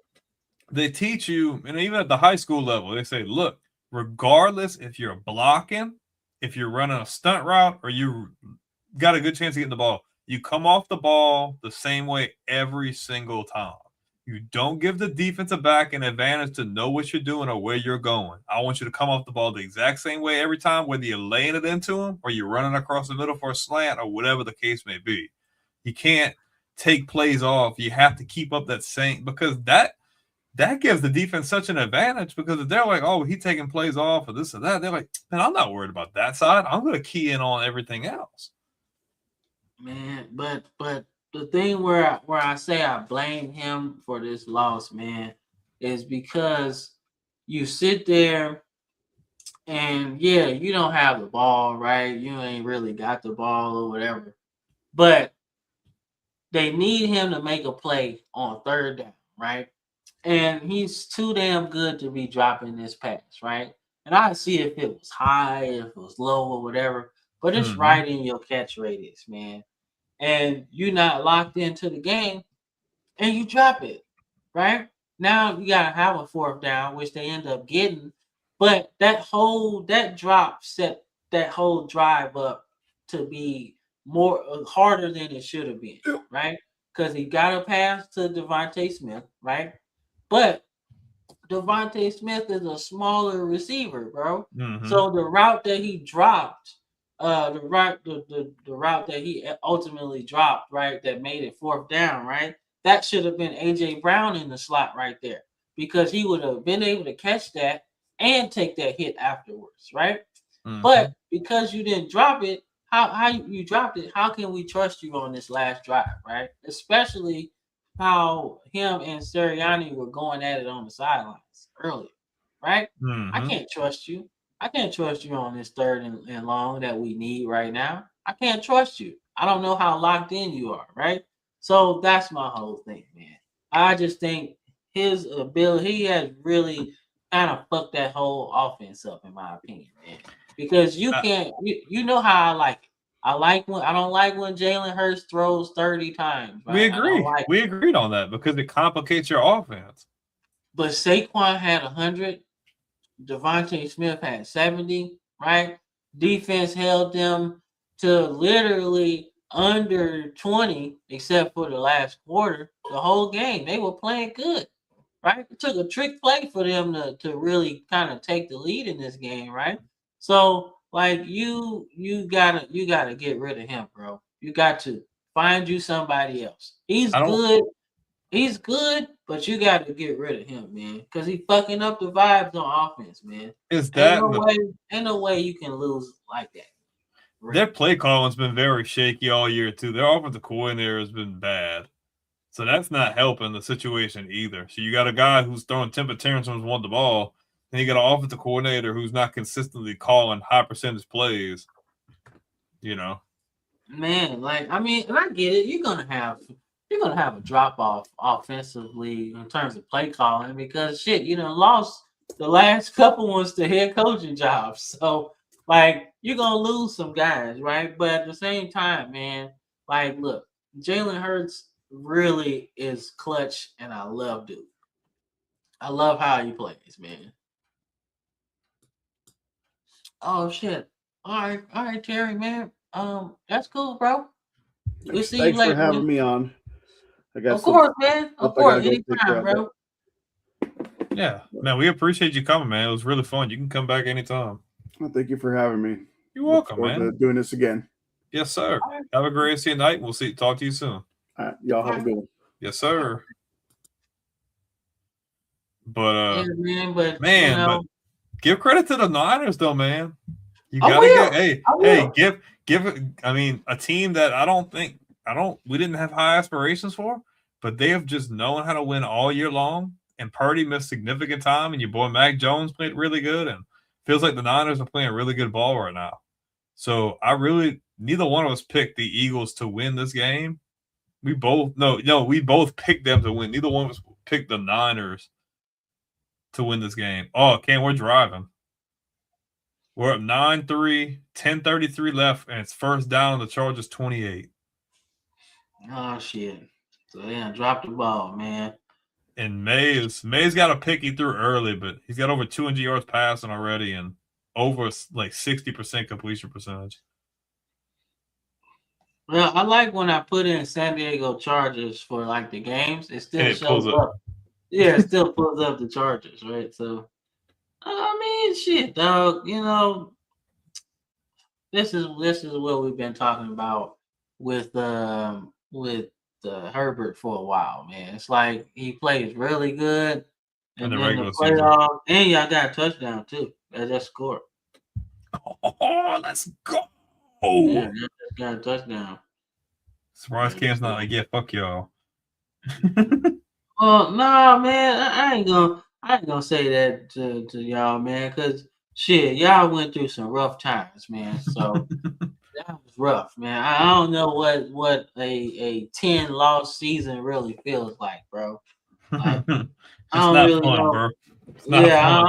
they teach you, and even at the high school level, they say, look, regardless if you're blocking, if you're running a stunt route, or you got a good chance of getting the ball, you come off the ball the same way every single time. You don't give the defensive back an advantage to know what you're doing or where you're going. I want you to come off the ball the exact same way every time, whether you're laying it into them or you're running across the middle for a slant or whatever the case may be. You can't take plays off. You have to keep up that same, because that gives the defense such an advantage, because if they're like, oh, he's taking plays off or this or that, they're like, man, I'm not worried about that side. I'm going to key in on everything else. Man, but the thing where I say I blame him for this loss, man, is because you sit there and yeah, you don't have the ball, right? You ain't really got the ball or whatever. But they need him to make a play on third down, right? And he's too damn good to be dropping this pass, right? And I see if it was high, if it was low or whatever, but it's right in your catch radius, man. And you're not locked into the game and you drop it, right? Now you got to have a fourth down, which they end up getting. But that drop set that whole drive up to be more harder than it should have been, right? Because he got a pass to Devontae Smith, right? But Devontae Smith is a smaller receiver, bro. So the route that he dropped, the route that he ultimately dropped, right, that made it fourth down, right? That should have been AJ Brown in the slot right there, because he would have been able to catch that and take that hit afterwards, right? But because you didn't drop it, how you dropped it, how can we trust you on this last drive, right? Especially how him and Sirianni were going at it on the sidelines earlier, right? I can't trust you. I can't trust you on this third and long that we need right now. I can't trust you. I don't know how locked in you are, right? So that's my whole thing, man. I just think his ability, he has really kind of fucked that whole offense up, in my opinion, man. Because you can't, you know how I like it. I don't like when Jalen Hurts throws 30 times. Right? We agree. We agreed on that because it complicates your offense. But Saquon had 100. Devontae Smith had 70, right? Defense held them to literally under 20, except for the last quarter. The whole game, they were playing good, right? It took a trick play for them to really kind of take the lead in this game, right? So, like, you gotta get rid of him, bro. You got to find you somebody else. He's good. He's good, but you got to get rid of him, man, because he's fucking up the vibes on offense, man. Ain't no way you can lose like that. Right. Their play calling's been very shaky all year too. Their offensive coordinator has been bad, so that's not helping the situation either. So you got a guy who's throwing temper tantrums on the ball, and you got an offensive coordinator who's not consistently calling high percentage plays. You know, man. Like, I mean, and I get it. You're gonna have a drop off offensively in terms of play calling, because shit, you know, lost the last couple ones to head coaching jobs. So, like, you're gonna lose some guys, right? But at the same time, man, like, look, Jalen Hurts really is clutch, and I love dude. I love how he plays, man. Oh shit! All right, Terry, man. That's cool, bro. We'll see Thanks you later, for having man. me on. Of course, man. Of course, anytime, bro. Yeah, man, we appreciate you coming, man. It was really fun. You can come back anytime. Well, thank you for having me. You're welcome, man. Doing this again. Yes, sir. Right. Have a great night. We'll talk to you soon. All right, y'all have a good one. Yes, sir. But man, you know, but give credit to the Niners, though, man. You gotta give. I mean, a team that we didn't have high aspirations for, but they have just known how to win all year long. And Purdy missed significant time, and your boy Mac Jones played really good, and feels like the Niners are playing really good ball right now. So neither one of us picked the Eagles to win this game. We both picked them to win. Neither one of us picked the Niners to win this game. Oh, Ken, we're driving. We're up 9-3, 10:33 left, and it's first down on the Chargers 28. Oh shit! So they dropped the ball, man. And Mays got a pick he threw early, but he's got over 200 yards passing already and over like 60% completion percentage. Well, I like when I put in San Diego Chargers for like the games. It still shows up. Yeah, it still pulls up the Chargers, right? So, I mean, shit, dog. You know, this is what we've been talking about with Herbert for a while, man. It's like he plays really good, and then the playoff, and y'all got a touchdown too. That just scored. Oh, let's go! Yeah, that just got a touchdown. Surprise Cam's not like, yeah, fuck y'all. Well, nah, man, I ain't gonna say that to y'all, man, because shit, y'all went through some rough times, man. So that was rough, man. I don't know what a 10-loss season really feels like, bro. Like, it's not really fun, know. Bro. It's not yeah, fun.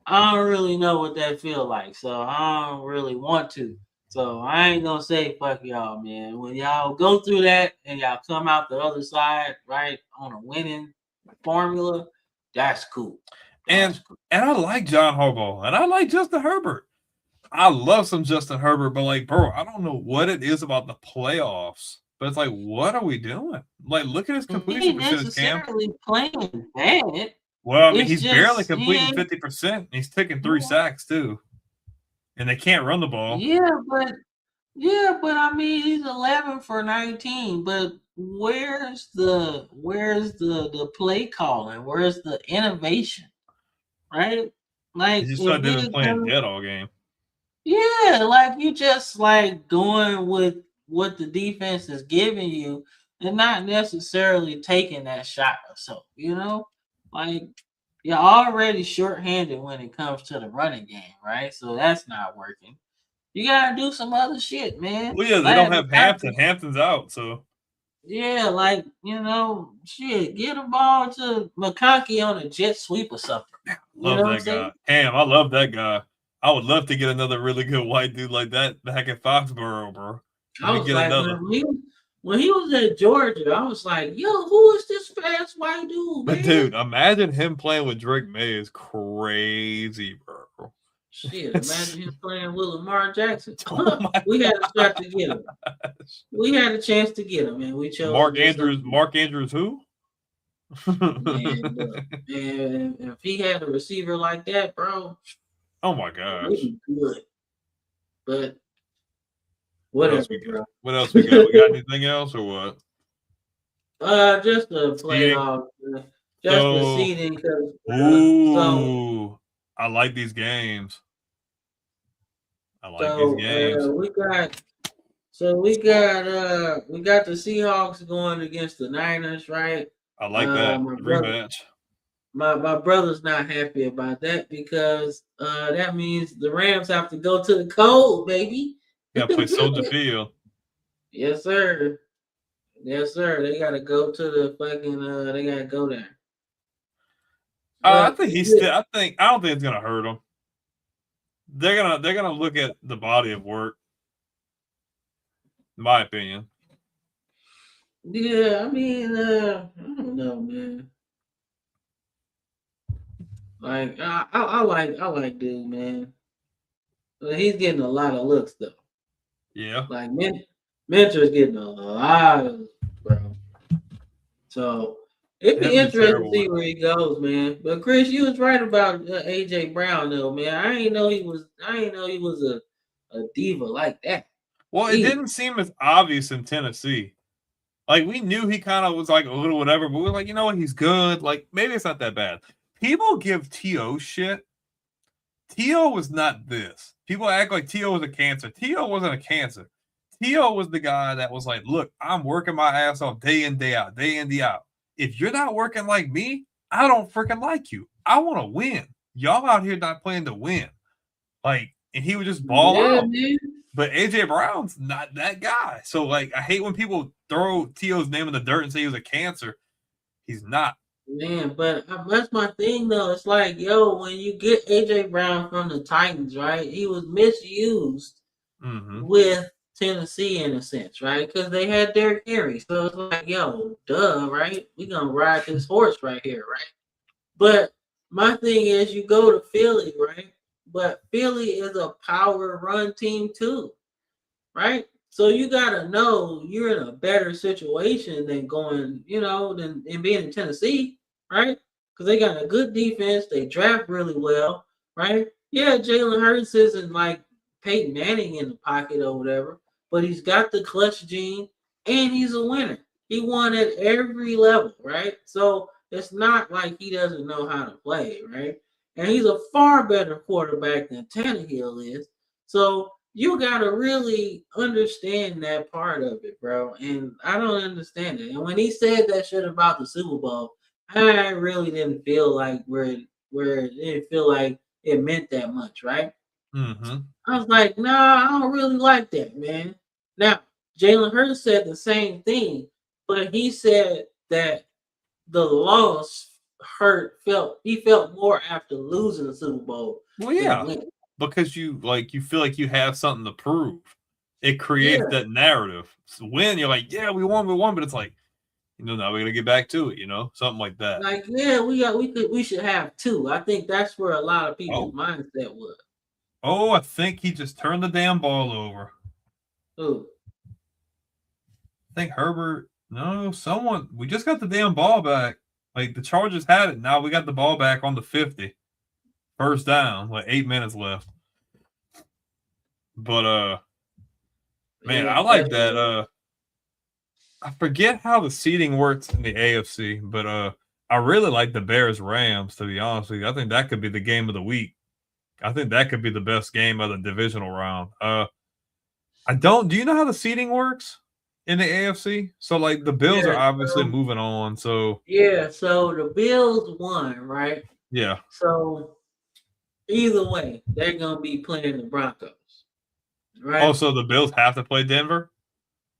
I don't really know what that feel like, so I don't really want to. So I ain't gonna say fuck y'all, man. When y'all go through that and y'all come out the other side, right, on a winning formula, that's cool. And I like John Harbaugh, and I like Justin Herbert. I love some Justin Herbert, but like, bro, I don't know what it is about the playoffs. But it's like, what are we doing? Like, look at his completion percentage, Cam. Playing bad. Well, I mean, he's barely completing 50%. He's taking 3 sacks too, and they can't run the ball. Yeah, but I mean, he's 11 for 19. But where's the play calling? Where's the innovation? Right? Like, he just they've been playing dead all game. Yeah, like you just like going with what the defense is giving you and not necessarily taking that shot or so, you know? Like you're already shorthanded when it comes to the running game, right? So that's not working. You gotta do some other shit, man. Well, yeah, they don't have Hampton. Hampton's out, so yeah, like shit, get a ball to McConkey on a jet sweep or something. Love that guy. Cam, I love that guy. I would love to get another really good white dude like that back at Foxborough, bro. I was like, when he was at Georgia, I was like, yo, who is this fast white dude, man? But dude, imagine him playing with Drake May is crazy, bro. Shit, imagine him playing with Lamar Jackson. We had a shot to get him. We had a chance to get him, man. We chose Mark Andrews who? Man, if he had a receiver like that, bro. Oh my gosh. He'd be good. But what else we got? What else we got? We got anything else or what? Just the playoff. Just the seeding. Ooh, I like these games. These games. We got the Seahawks going against the Niners, right? I like that rematch. My brother's not happy about that because that means the Rams have to go to the cold, baby. Yeah, play Soldier Field. Yes, sir. Yes, sir. They gotta go to the fucking. They gotta go there. I think I don't think it's gonna hurt them. They're gonna look at the body of work. In my opinion. Yeah, I mean, I don't know, man. Like I like dude, man. But he's getting a lot of looks though. Yeah. Like Mentor's getting a lot of looks, bro. So it'd be interesting to see where he goes, man. But Chris, you was right about AJ Brown though, man. I didn't know he was a diva like that. Well, it didn't seem as obvious in Tennessee. Like we knew he kind of was like a little whatever, but we were like, you know what, he's good. Like maybe it's not that bad. People give T.O. shit. T.O. was not this. People act like T.O. was a cancer. T.O. wasn't a cancer. T.O. was the guy that was like, look, I'm working my ass off day in, day out, day in, day out. If you're not working like me, I don't freaking like you. I want to win. Y'all out here not playing to win. Like, and he would just ball out. Man. But AJ Brown's not that guy. So, like, I hate when people throw T.O.'s name in the dirt and say he was a cancer. He's not. Man, but that's my thing though. It's like, yo, when you get AJ Brown from the Titans, right? He was misused with Tennessee in a sense, right? Because they had Derrick Henry, so it's like, yo, duh, right? We gonna ride this horse right here, right? But my thing is, you go to Philly, right? But Philly is a power run team too, right? So you gotta know you're in a better situation than going, than being in Tennessee, right? Because they got a good defense, they draft really well, right? Yeah, Jalen Hurts isn't like Peyton Manning in the pocket or whatever, but he's got the clutch gene and he's a winner. He won at every level, right? So it's not like he doesn't know how to play, right? And he's a far better quarterback than Tannehill is. So you gotta really understand that part of it, bro. And I don't understand it. And when he said that shit about the Super Bowl, I really didn't feel like where it didn't feel like it meant that much, right? I was like, nah, I don't really like that, man. Now, Jalen Hurts said the same thing, but he said that the loss he felt more after losing the Super Bowl Well, than yeah, winning. because you feel like you have something to prove. It creates that narrative. So when you're like, yeah, we won, but it's like, now we're gonna get back to it, something like that. Like, yeah, we should have two. I think that's where a lot of people's mindset was. Oh, I think he just turned the damn ball over. Who? I think Herbert. No, someone. We just got the damn ball back. Like the Chargers had it. Now we got the ball back on the 50. First down. Like 8 minutes left. But man, I like that. I forget how the seating works in the AFC, but I really like the Bears Rams, to be honest with you. I think that could be the game of the week. I think that could be the best game of the divisional round. Do you know how the seating works in the AFC? So like the Bills are obviously moving on. So so the Bills won, right? Yeah. So either way, they're gonna be playing the Broncos. Right. Also, the Bills have to play Denver.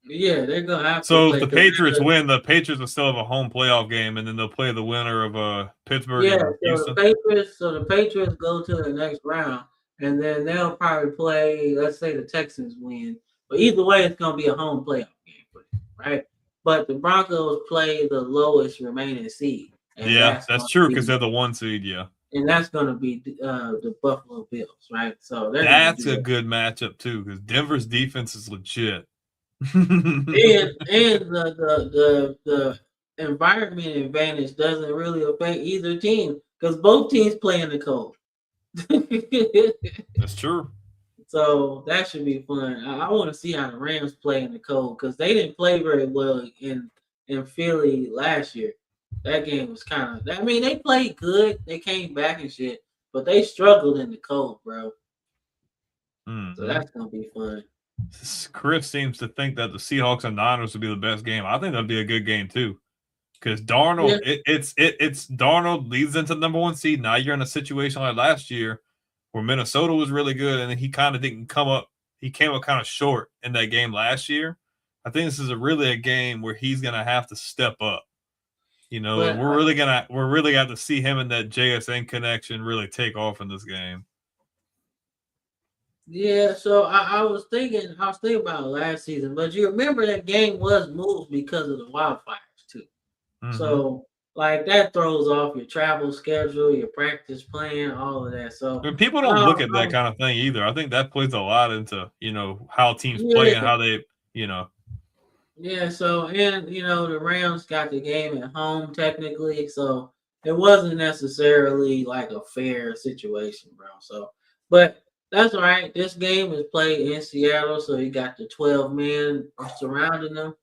Yeah, they're gonna have to. So if the Patriots win, the Patriots will still have a home playoff game, and then they'll play the winner of Pittsburgh. Yeah, and Houston. the Patriots go to the next round, and then they'll probably play. Let's say the Texans win, but either way, it's gonna be a home playoff game for them, right? But the Broncos play the lowest remaining seed. And that's true because they're the 1 seed. Yeah, and that's gonna be the Buffalo Bills, right? So that's a good matchup too because Denver's defense is legit. and the environment advantage doesn't really affect either team because both teams play in the cold. That's true. So that should be fun. I want to see how the Rams play in the cold because they didn't play very well in Philly last year. That game was kind of. I mean, they played good. They came back and shit, but they struggled in the cold, bro. So that's gonna be fun. Chris seems to think that the Seahawks and Niners would be the best game. I think that'd be a good game too, because Darnold, it's Darnold leads into the number 1 seed. Now you're in a situation like last year where Minnesota was really good, and then he kind of didn't come up. He came up kind of short in that game last year. I think this is really a game where he's gonna have to step up. And we're really got to see him and that JSN connection really take off in this game. Yeah, so I was thinking about last season, but you remember that game was moved because of the wildfires too. So like that throws off your travel schedule, your practice plan, all of that. So people don't look at that kind of thing either. I think that plays a lot into how teams play and how they. Yeah, so and the Rams got the game at home technically, so it wasn't necessarily like a fair situation, bro. So, but that's all right. This game is played in Seattle, so you got the 12 men surrounding them.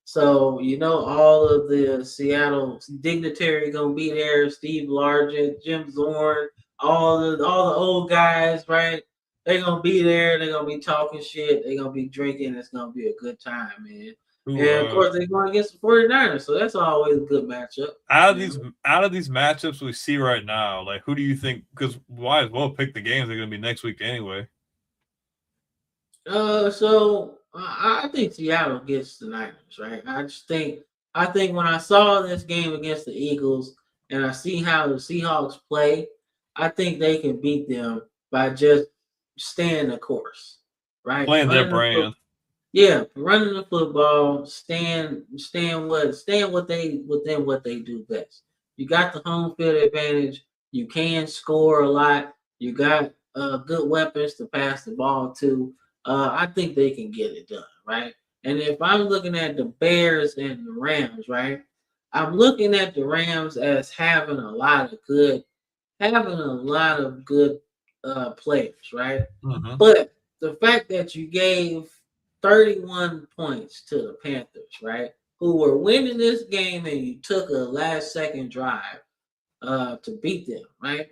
So all of the Seattle dignitary gonna be there. Steve Largent, Jim Zorn, all the old guys, right? They're gonna be there. They're gonna be talking shit. They're gonna be drinking. It's gonna be a good time, man. And of course, they're going against the 49ers, so that's always a good matchup. Out of these matchups we see right now, like who do you think? Because we might as well pick the games they're going to be next week anyway. So I think Seattle gets the Niners, right? I think when I saw this game against the Eagles, and I see how the Seahawks play, I think they can beat them by just staying the course, right? Playing their brand. Running the football, staying what they within what they do best. You got the home field advantage. You can score a lot. You got good weapons to pass the ball to. I think they can get it done, right? And if I'm looking at the Bears and the Rams, right? I'm looking at the Rams as having a lot of good players, right? Mm-hmm. But the fact that you gave 31 points to the Panthers, right? Who were winning this game, and you took a last second drive to beat them, right?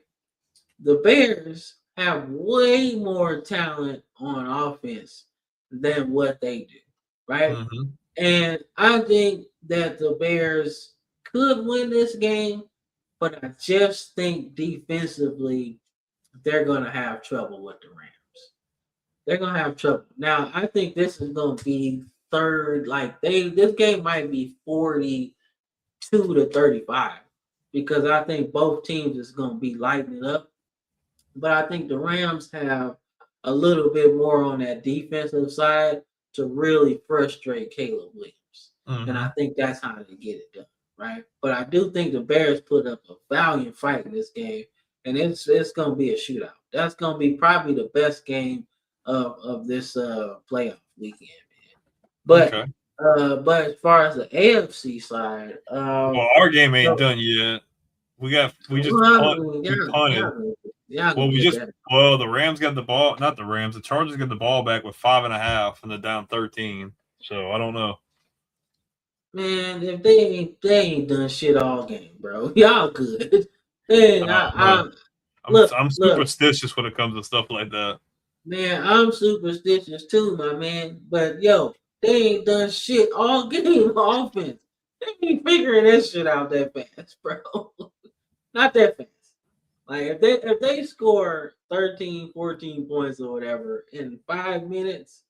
The Bears have way more talent on offense than what they do, right? Mm-hmm. And I think that the Bears could win this game, but I just think defensively they're going to have trouble with the Rams. They're going to have trouble. Now, I think this is going to be third. Like this game might be 42-35 because I think both teams is going to be lighting it up. But I think the Rams have a little bit more on that defensive side to really frustrate Caleb Williams. Mm-hmm. And I think that's how they get it done, right? But I do think the Bears put up a valiant fight in this game, and it's going to be a shootout. That's going to be probably the best game of this playoff weekend, man. But okay. But as far as the AFC side, well, our game ain't done yet. We just punted. The Rams got the ball. Not the Rams. The Chargers got the ball back with 5.5, and they're down 13. So I don't know. Man, if they ain't done shit all game, bro, y'all good. Man, I'm superstitious when it comes to stuff like that. Man, I'm superstitious too, my man. But yo, they ain't done shit all game offense. They ain't figuring that shit out that fast, bro. Not that fast. Like if they score 13, 14 points or whatever in 5 minutes,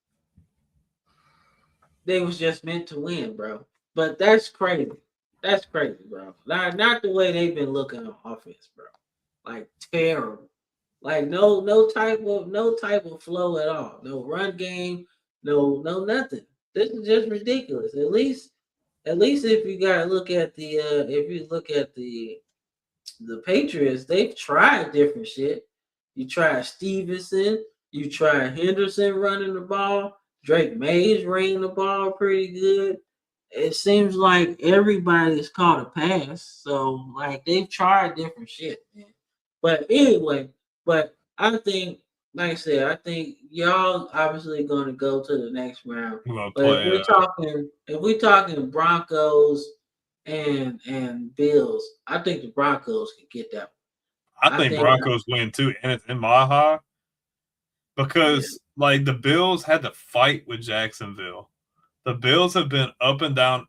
they was just meant to win, bro. But that's crazy. That's crazy, bro. Not the way they've been looking on offense, bro. Like terrible. Like no type of flow at all. No run game, no nothing. This is just ridiculous. At least if you gotta look at the Patriots, they've tried different shit. You try Stevenson, you try Henderson running the ball, Drake Mays running the ball pretty good. It seems like everybody's caught a pass. So like they've tried different shit, man. But anyway, I think, like I said, I think y'all obviously going to go to the next round. But if we're talking Broncos and Bills, I think the Broncos can get that one. I think Broncos win too, and it's in Maha because like the Bills had to fight with Jacksonville. The Bills have been up and down,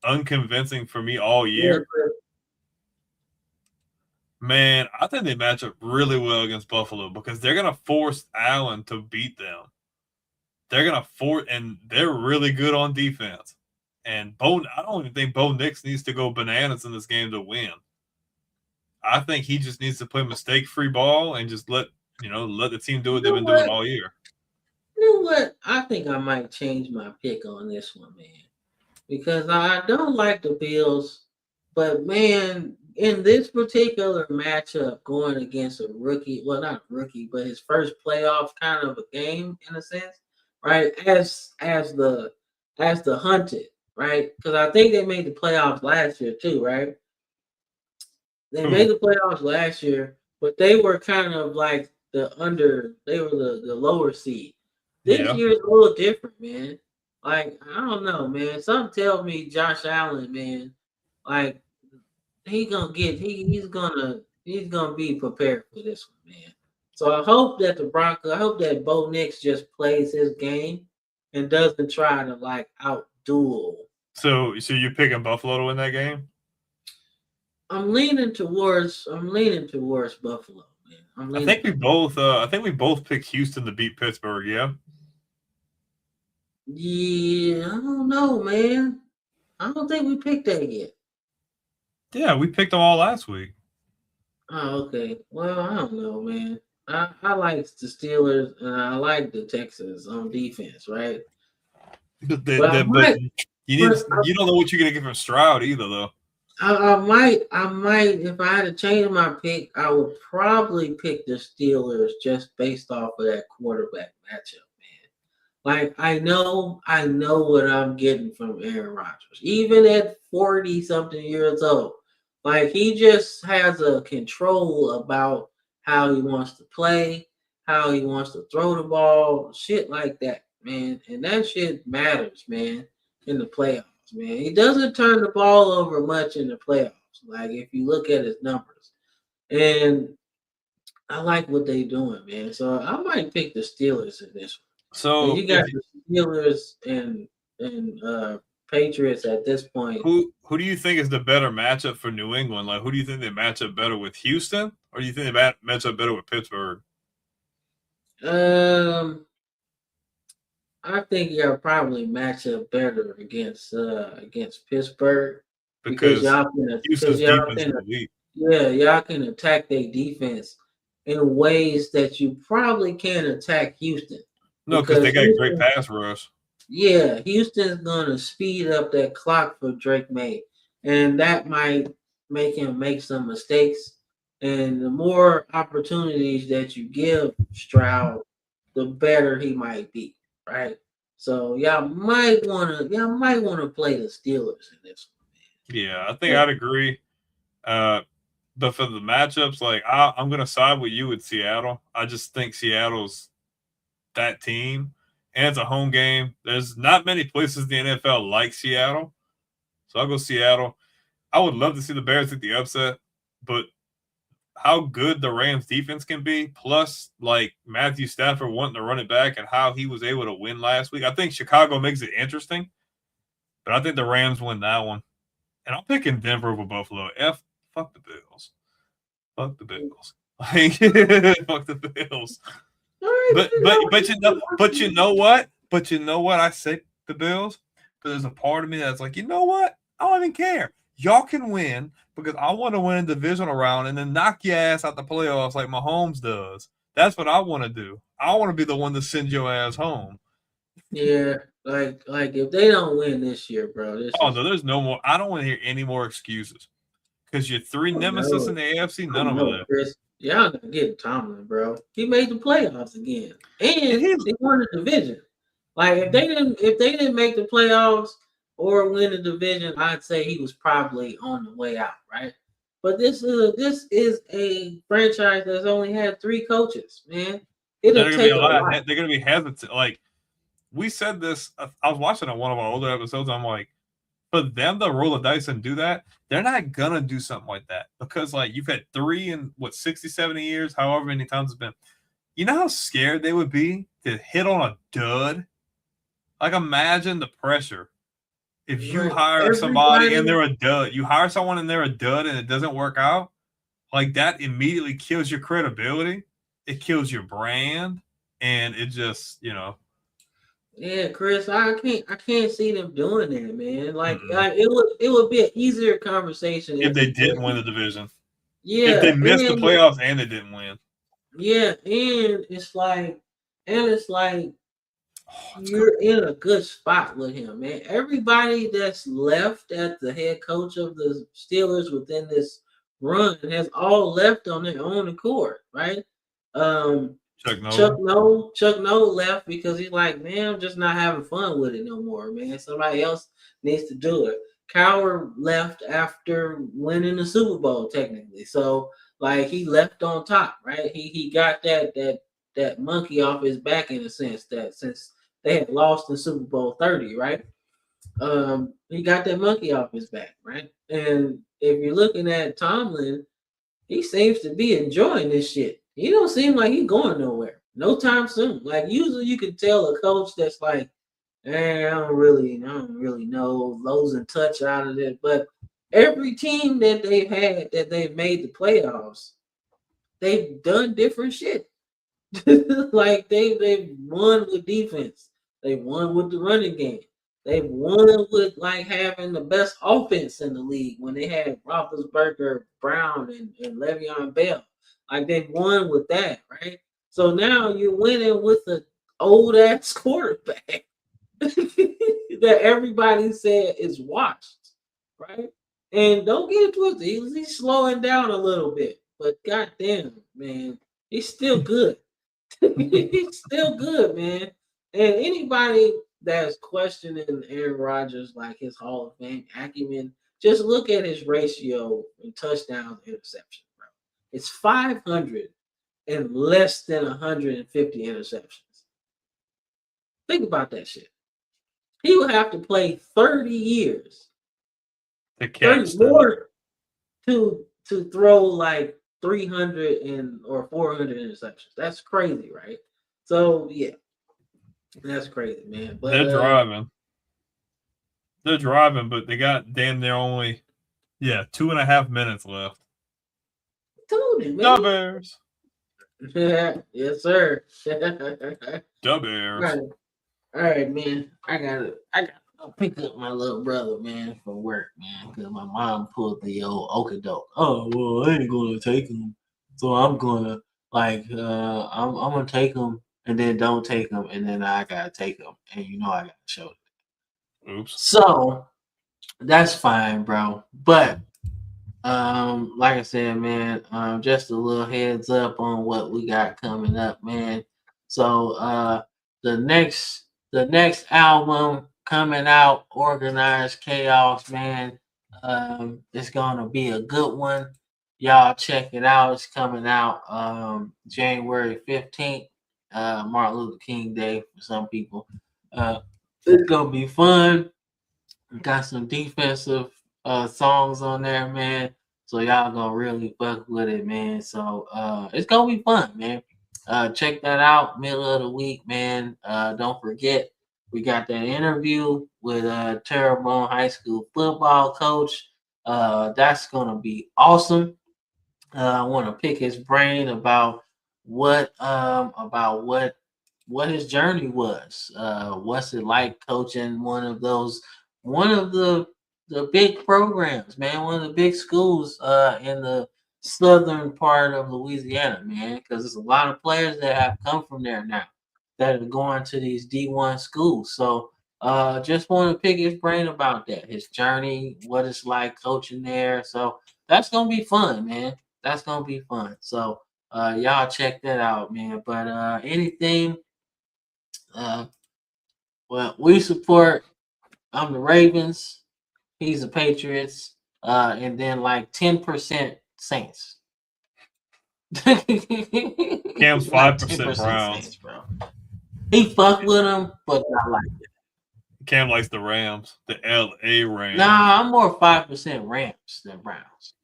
unconvincing for me all year. Man, I think they match up really well against Buffalo because they're gonna force Allen to beat them. They're gonna and they're really good on defense. And I don't even think Bo Nix needs to go bananas in this game to win. I think he just needs to play mistake-free ball and just let the team do what they've been doing all year. You know what? I think I might change my pick on this one, man. Because I don't like the Bills, but man, in this particular matchup, going against a rookie, well, not rookie, but his first playoff kind of a game in a sense, right? As the hunted, right? Because I think they made the playoffs last year too, right? They made the playoffs last year, but they were kind of like they were the lower seed. This year is a little different, man. Like, I don't know, man. Something tells me Josh Allen, man, like he's gonna be prepared for this one, man. So I hope that Bo Nix just plays his game and doesn't try to like outduel. So you're picking Buffalo to win that game? I'm leaning towards Buffalo, man. I think we both picked Houston to beat Pittsburgh, yeah. Yeah, I don't know, man. I don't think we picked that yet. Yeah, we picked them all last week. Oh, okay. Well, I don't know, man. I like the Steelers and I like the Texans on defense, right? But you don't know what you're gonna get from Stroud either, though. I might, if I had to change my pick, I would probably pick the Steelers just based off of that quarterback matchup, man. Like I know what I'm getting from Aaron Rodgers, even at 40 something years old. Like he just has a control about how he wants to play, how he wants to throw the ball, shit like that, man. And that shit matters, man, in the playoffs. Man, he doesn't turn the ball over much in the playoffs. Like if you look at his numbers, and I like what they doing, man. So I might pick the Steelers in this one. So And you got the Steelers and Patriots at this point. Who do you think is the better matchup for New England? Like, who do you think they match up better with, Houston, or do you think they match up better with Pittsburgh? I think y'all probably match up better against Pittsburgh because y'all can attack their defense in ways that you probably can't attack Houston. No, because they got great pass rush. Yeah, Houston's gonna speed up that clock for Drake May, and that might make him make some mistakes. And the more opportunities that you give Stroud, the better he might be, right? So y'all might wanna play the Steelers in this one, man. Yeah, I think I'd agree. But for the matchups, like I'm gonna side with you with Seattle. I just think Seattle's that team, and it's a home game. There's not many places in the NFL like Seattle, so I'll go Seattle. I would love to see the Bears get the upset, but how good the Rams defense can be, plus like Matthew Stafford wanting to run it back and how he was able to win last week. I think Chicago makes it interesting, but I think the Rams win that one. And I'm picking Denver over Buffalo. Fuck the Bills. Fuck the Bills. Like, fuck the Bills. But you know what? I say the Bills, but there's a part of me that's like, you know what? I don't even care. Y'all can win because I want to win a divisional round and then knock your ass out the playoffs like Mahomes does. That's what I want to do. I want to be the one to send your ass home. Yeah, like if they don't win this year, bro. No, there's no more. I don't want to hear any more excuses because your three nemesis in the AFC, none of them. Chris, y'all not getting Tomlin, bro. He made the playoffs again, and they won the division. Like if they didn't make the playoffs or win the division, I'd say he was probably on the way out, right? But this is a franchise that's only had 3 coaches, man. They're gonna be hesitant. Like we said this, I was watching one of our older episodes. I'm like, for them to roll the dice and do that, they're not gonna do something like that because like you've had 3 in 60, 70 years, however many times it's been. You know how scared they would be to hit on a dud? Like imagine the pressure. If you hire somebody and they're a dud, you hire someone and they're a dud and it doesn't work out, like that immediately kills your credibility. It kills your brand, and it just, Yeah, Chris, I can't see them doing that, man. Like it would be an easier conversation if they didn't win the division. Yeah, if they missed the playoffs and they didn't win. Yeah, and it's like you're in a good spot with him, man. Everybody that's left at the head coach of the Steelers within this run has all left on their own accord, right? Chuck Noll left because he's like, man, I'm just not having fun with it no more, man. Somebody else needs to do it. Cowher left after winning the Super Bowl, technically. So, like, he left on top, right? He got that monkey off his back in a sense, that since they had lost in Super Bowl 30, right? He got that monkey off his back, right? And if you're looking at Tomlin, he seems to be enjoying this shit. He don't seem like he's going nowhere, no time soon. Like usually you can tell a coach that's like, I don't really know, losing touch out of it. But every team that they've had that they've made the playoffs, they've done different shit. Like they've won with defense, they won with the running game, They've won with like having the best offense in the league when they had Roethlisberger, Brown, and Le'Veon Bell. Like they've won with that, right? So now you're winning with an old ass quarterback that everybody said is washed, right? And don't get it twisted. He's slowing down a little bit, but goddamn, man, he's still good. He's still good, man. And anybody that's questioning Aaron Rodgers, like his Hall of Fame acumen, just look at his ratio in touchdowns and interceptions, bro. It's 500 and less than 150 interceptions. Think about that shit. He would have to play 30 years, 30 more to throw like 300 or 400 interceptions. That's crazy, right? So yeah, that's crazy, man. But they're driving, but they got damn near only 2.5 minutes left. Told you, man. The Bears. Yes, sir. The Bears. All right, man. I gotta pick up my little brother, man, from work, man, because my mom pulled the old okadoke. Oh well, I ain't gonna take him, so I'm gonna I'm gonna take him and then don't take him, and then I gotta take him, and I gotta show it. Oops. So that's fine, bro. But like I said, man, just a little heads up on what we got coming up, man. So the next album coming out, Organized Chaos, man. It's gonna be a good one. Y'all check it out. It's coming out January 15th, Martin Luther King Day for some people. It's gonna be fun. Got some defensive songs on there, man. So y'all gonna really fuck with it, man. So it's gonna be fun, man. Check that out, middle of the week, man. Don't forget, we got that interview with Terrebonne High School football coach. That's gonna be awesome. I want to pick his brain about what his journey was. What's it like coaching one of the big programs, man, one of the big schools in the southern part of Louisiana, man, because there's a lot of players that have come from there now that are going to these D1 schools. So just want to pick his brain about that, his journey, what it's like coaching there. So that's gonna be fun, man. That's gonna be fun. So y'all check that out, man. But anything, well, we support. I'm the Ravens. He's the Patriots. And then like 10% Saints. Cam's 5% Browns. Saints, bro. He fuck with them, but not like it. Cam likes the Rams, the LA Rams. Nah, I'm more 5% Rams than Browns.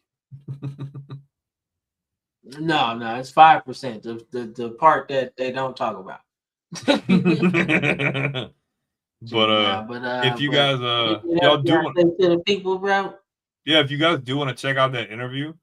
No, it's 5%. The part that they don't talk about. If you guys y'all do want to the people, bro. Yeah, if you guys do want to check out that interview,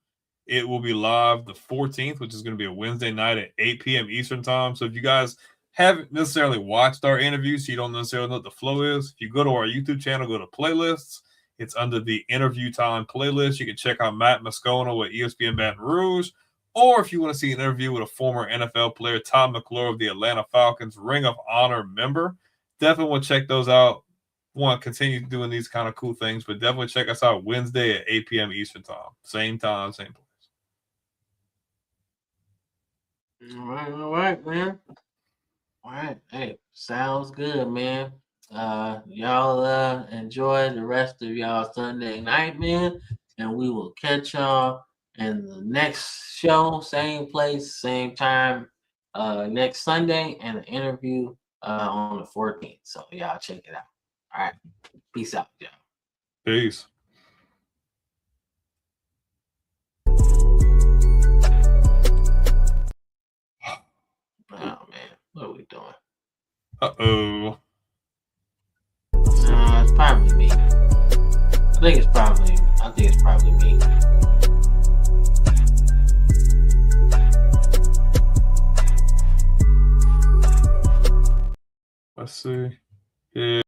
it will be live the 14th, which is going to be a Wednesday night at 8 p.m. Eastern time. So if you guys haven't necessarily watched our interview, so you don't necessarily know what the flow is, if you go to our YouTube channel, go to playlists, it's under the interview time playlist. You can check out Matt Moscona with ESPN Baton Rouge, or if you want to see an interview with a former NFL player, Tom McClure of the Atlanta Falcons Ring of Honor member, definitely want to check those out. Want to continue doing these kind of cool things, but definitely check us out Wednesday at 8 p.m. Eastern time. Same time, same place. All right, man. All right. Hey, sounds good, man. Y'all enjoy the rest of y'all Sunday night, man. And we will catch y'all in the next show, same place, same time, next Sunday, and the interview on the 14th. So y'all check it out. All right. Peace out, y'all. Peace. Oh, man. What are we doing? Uh-oh. It's probably me. I think it's probably me. Let's see. Yeah.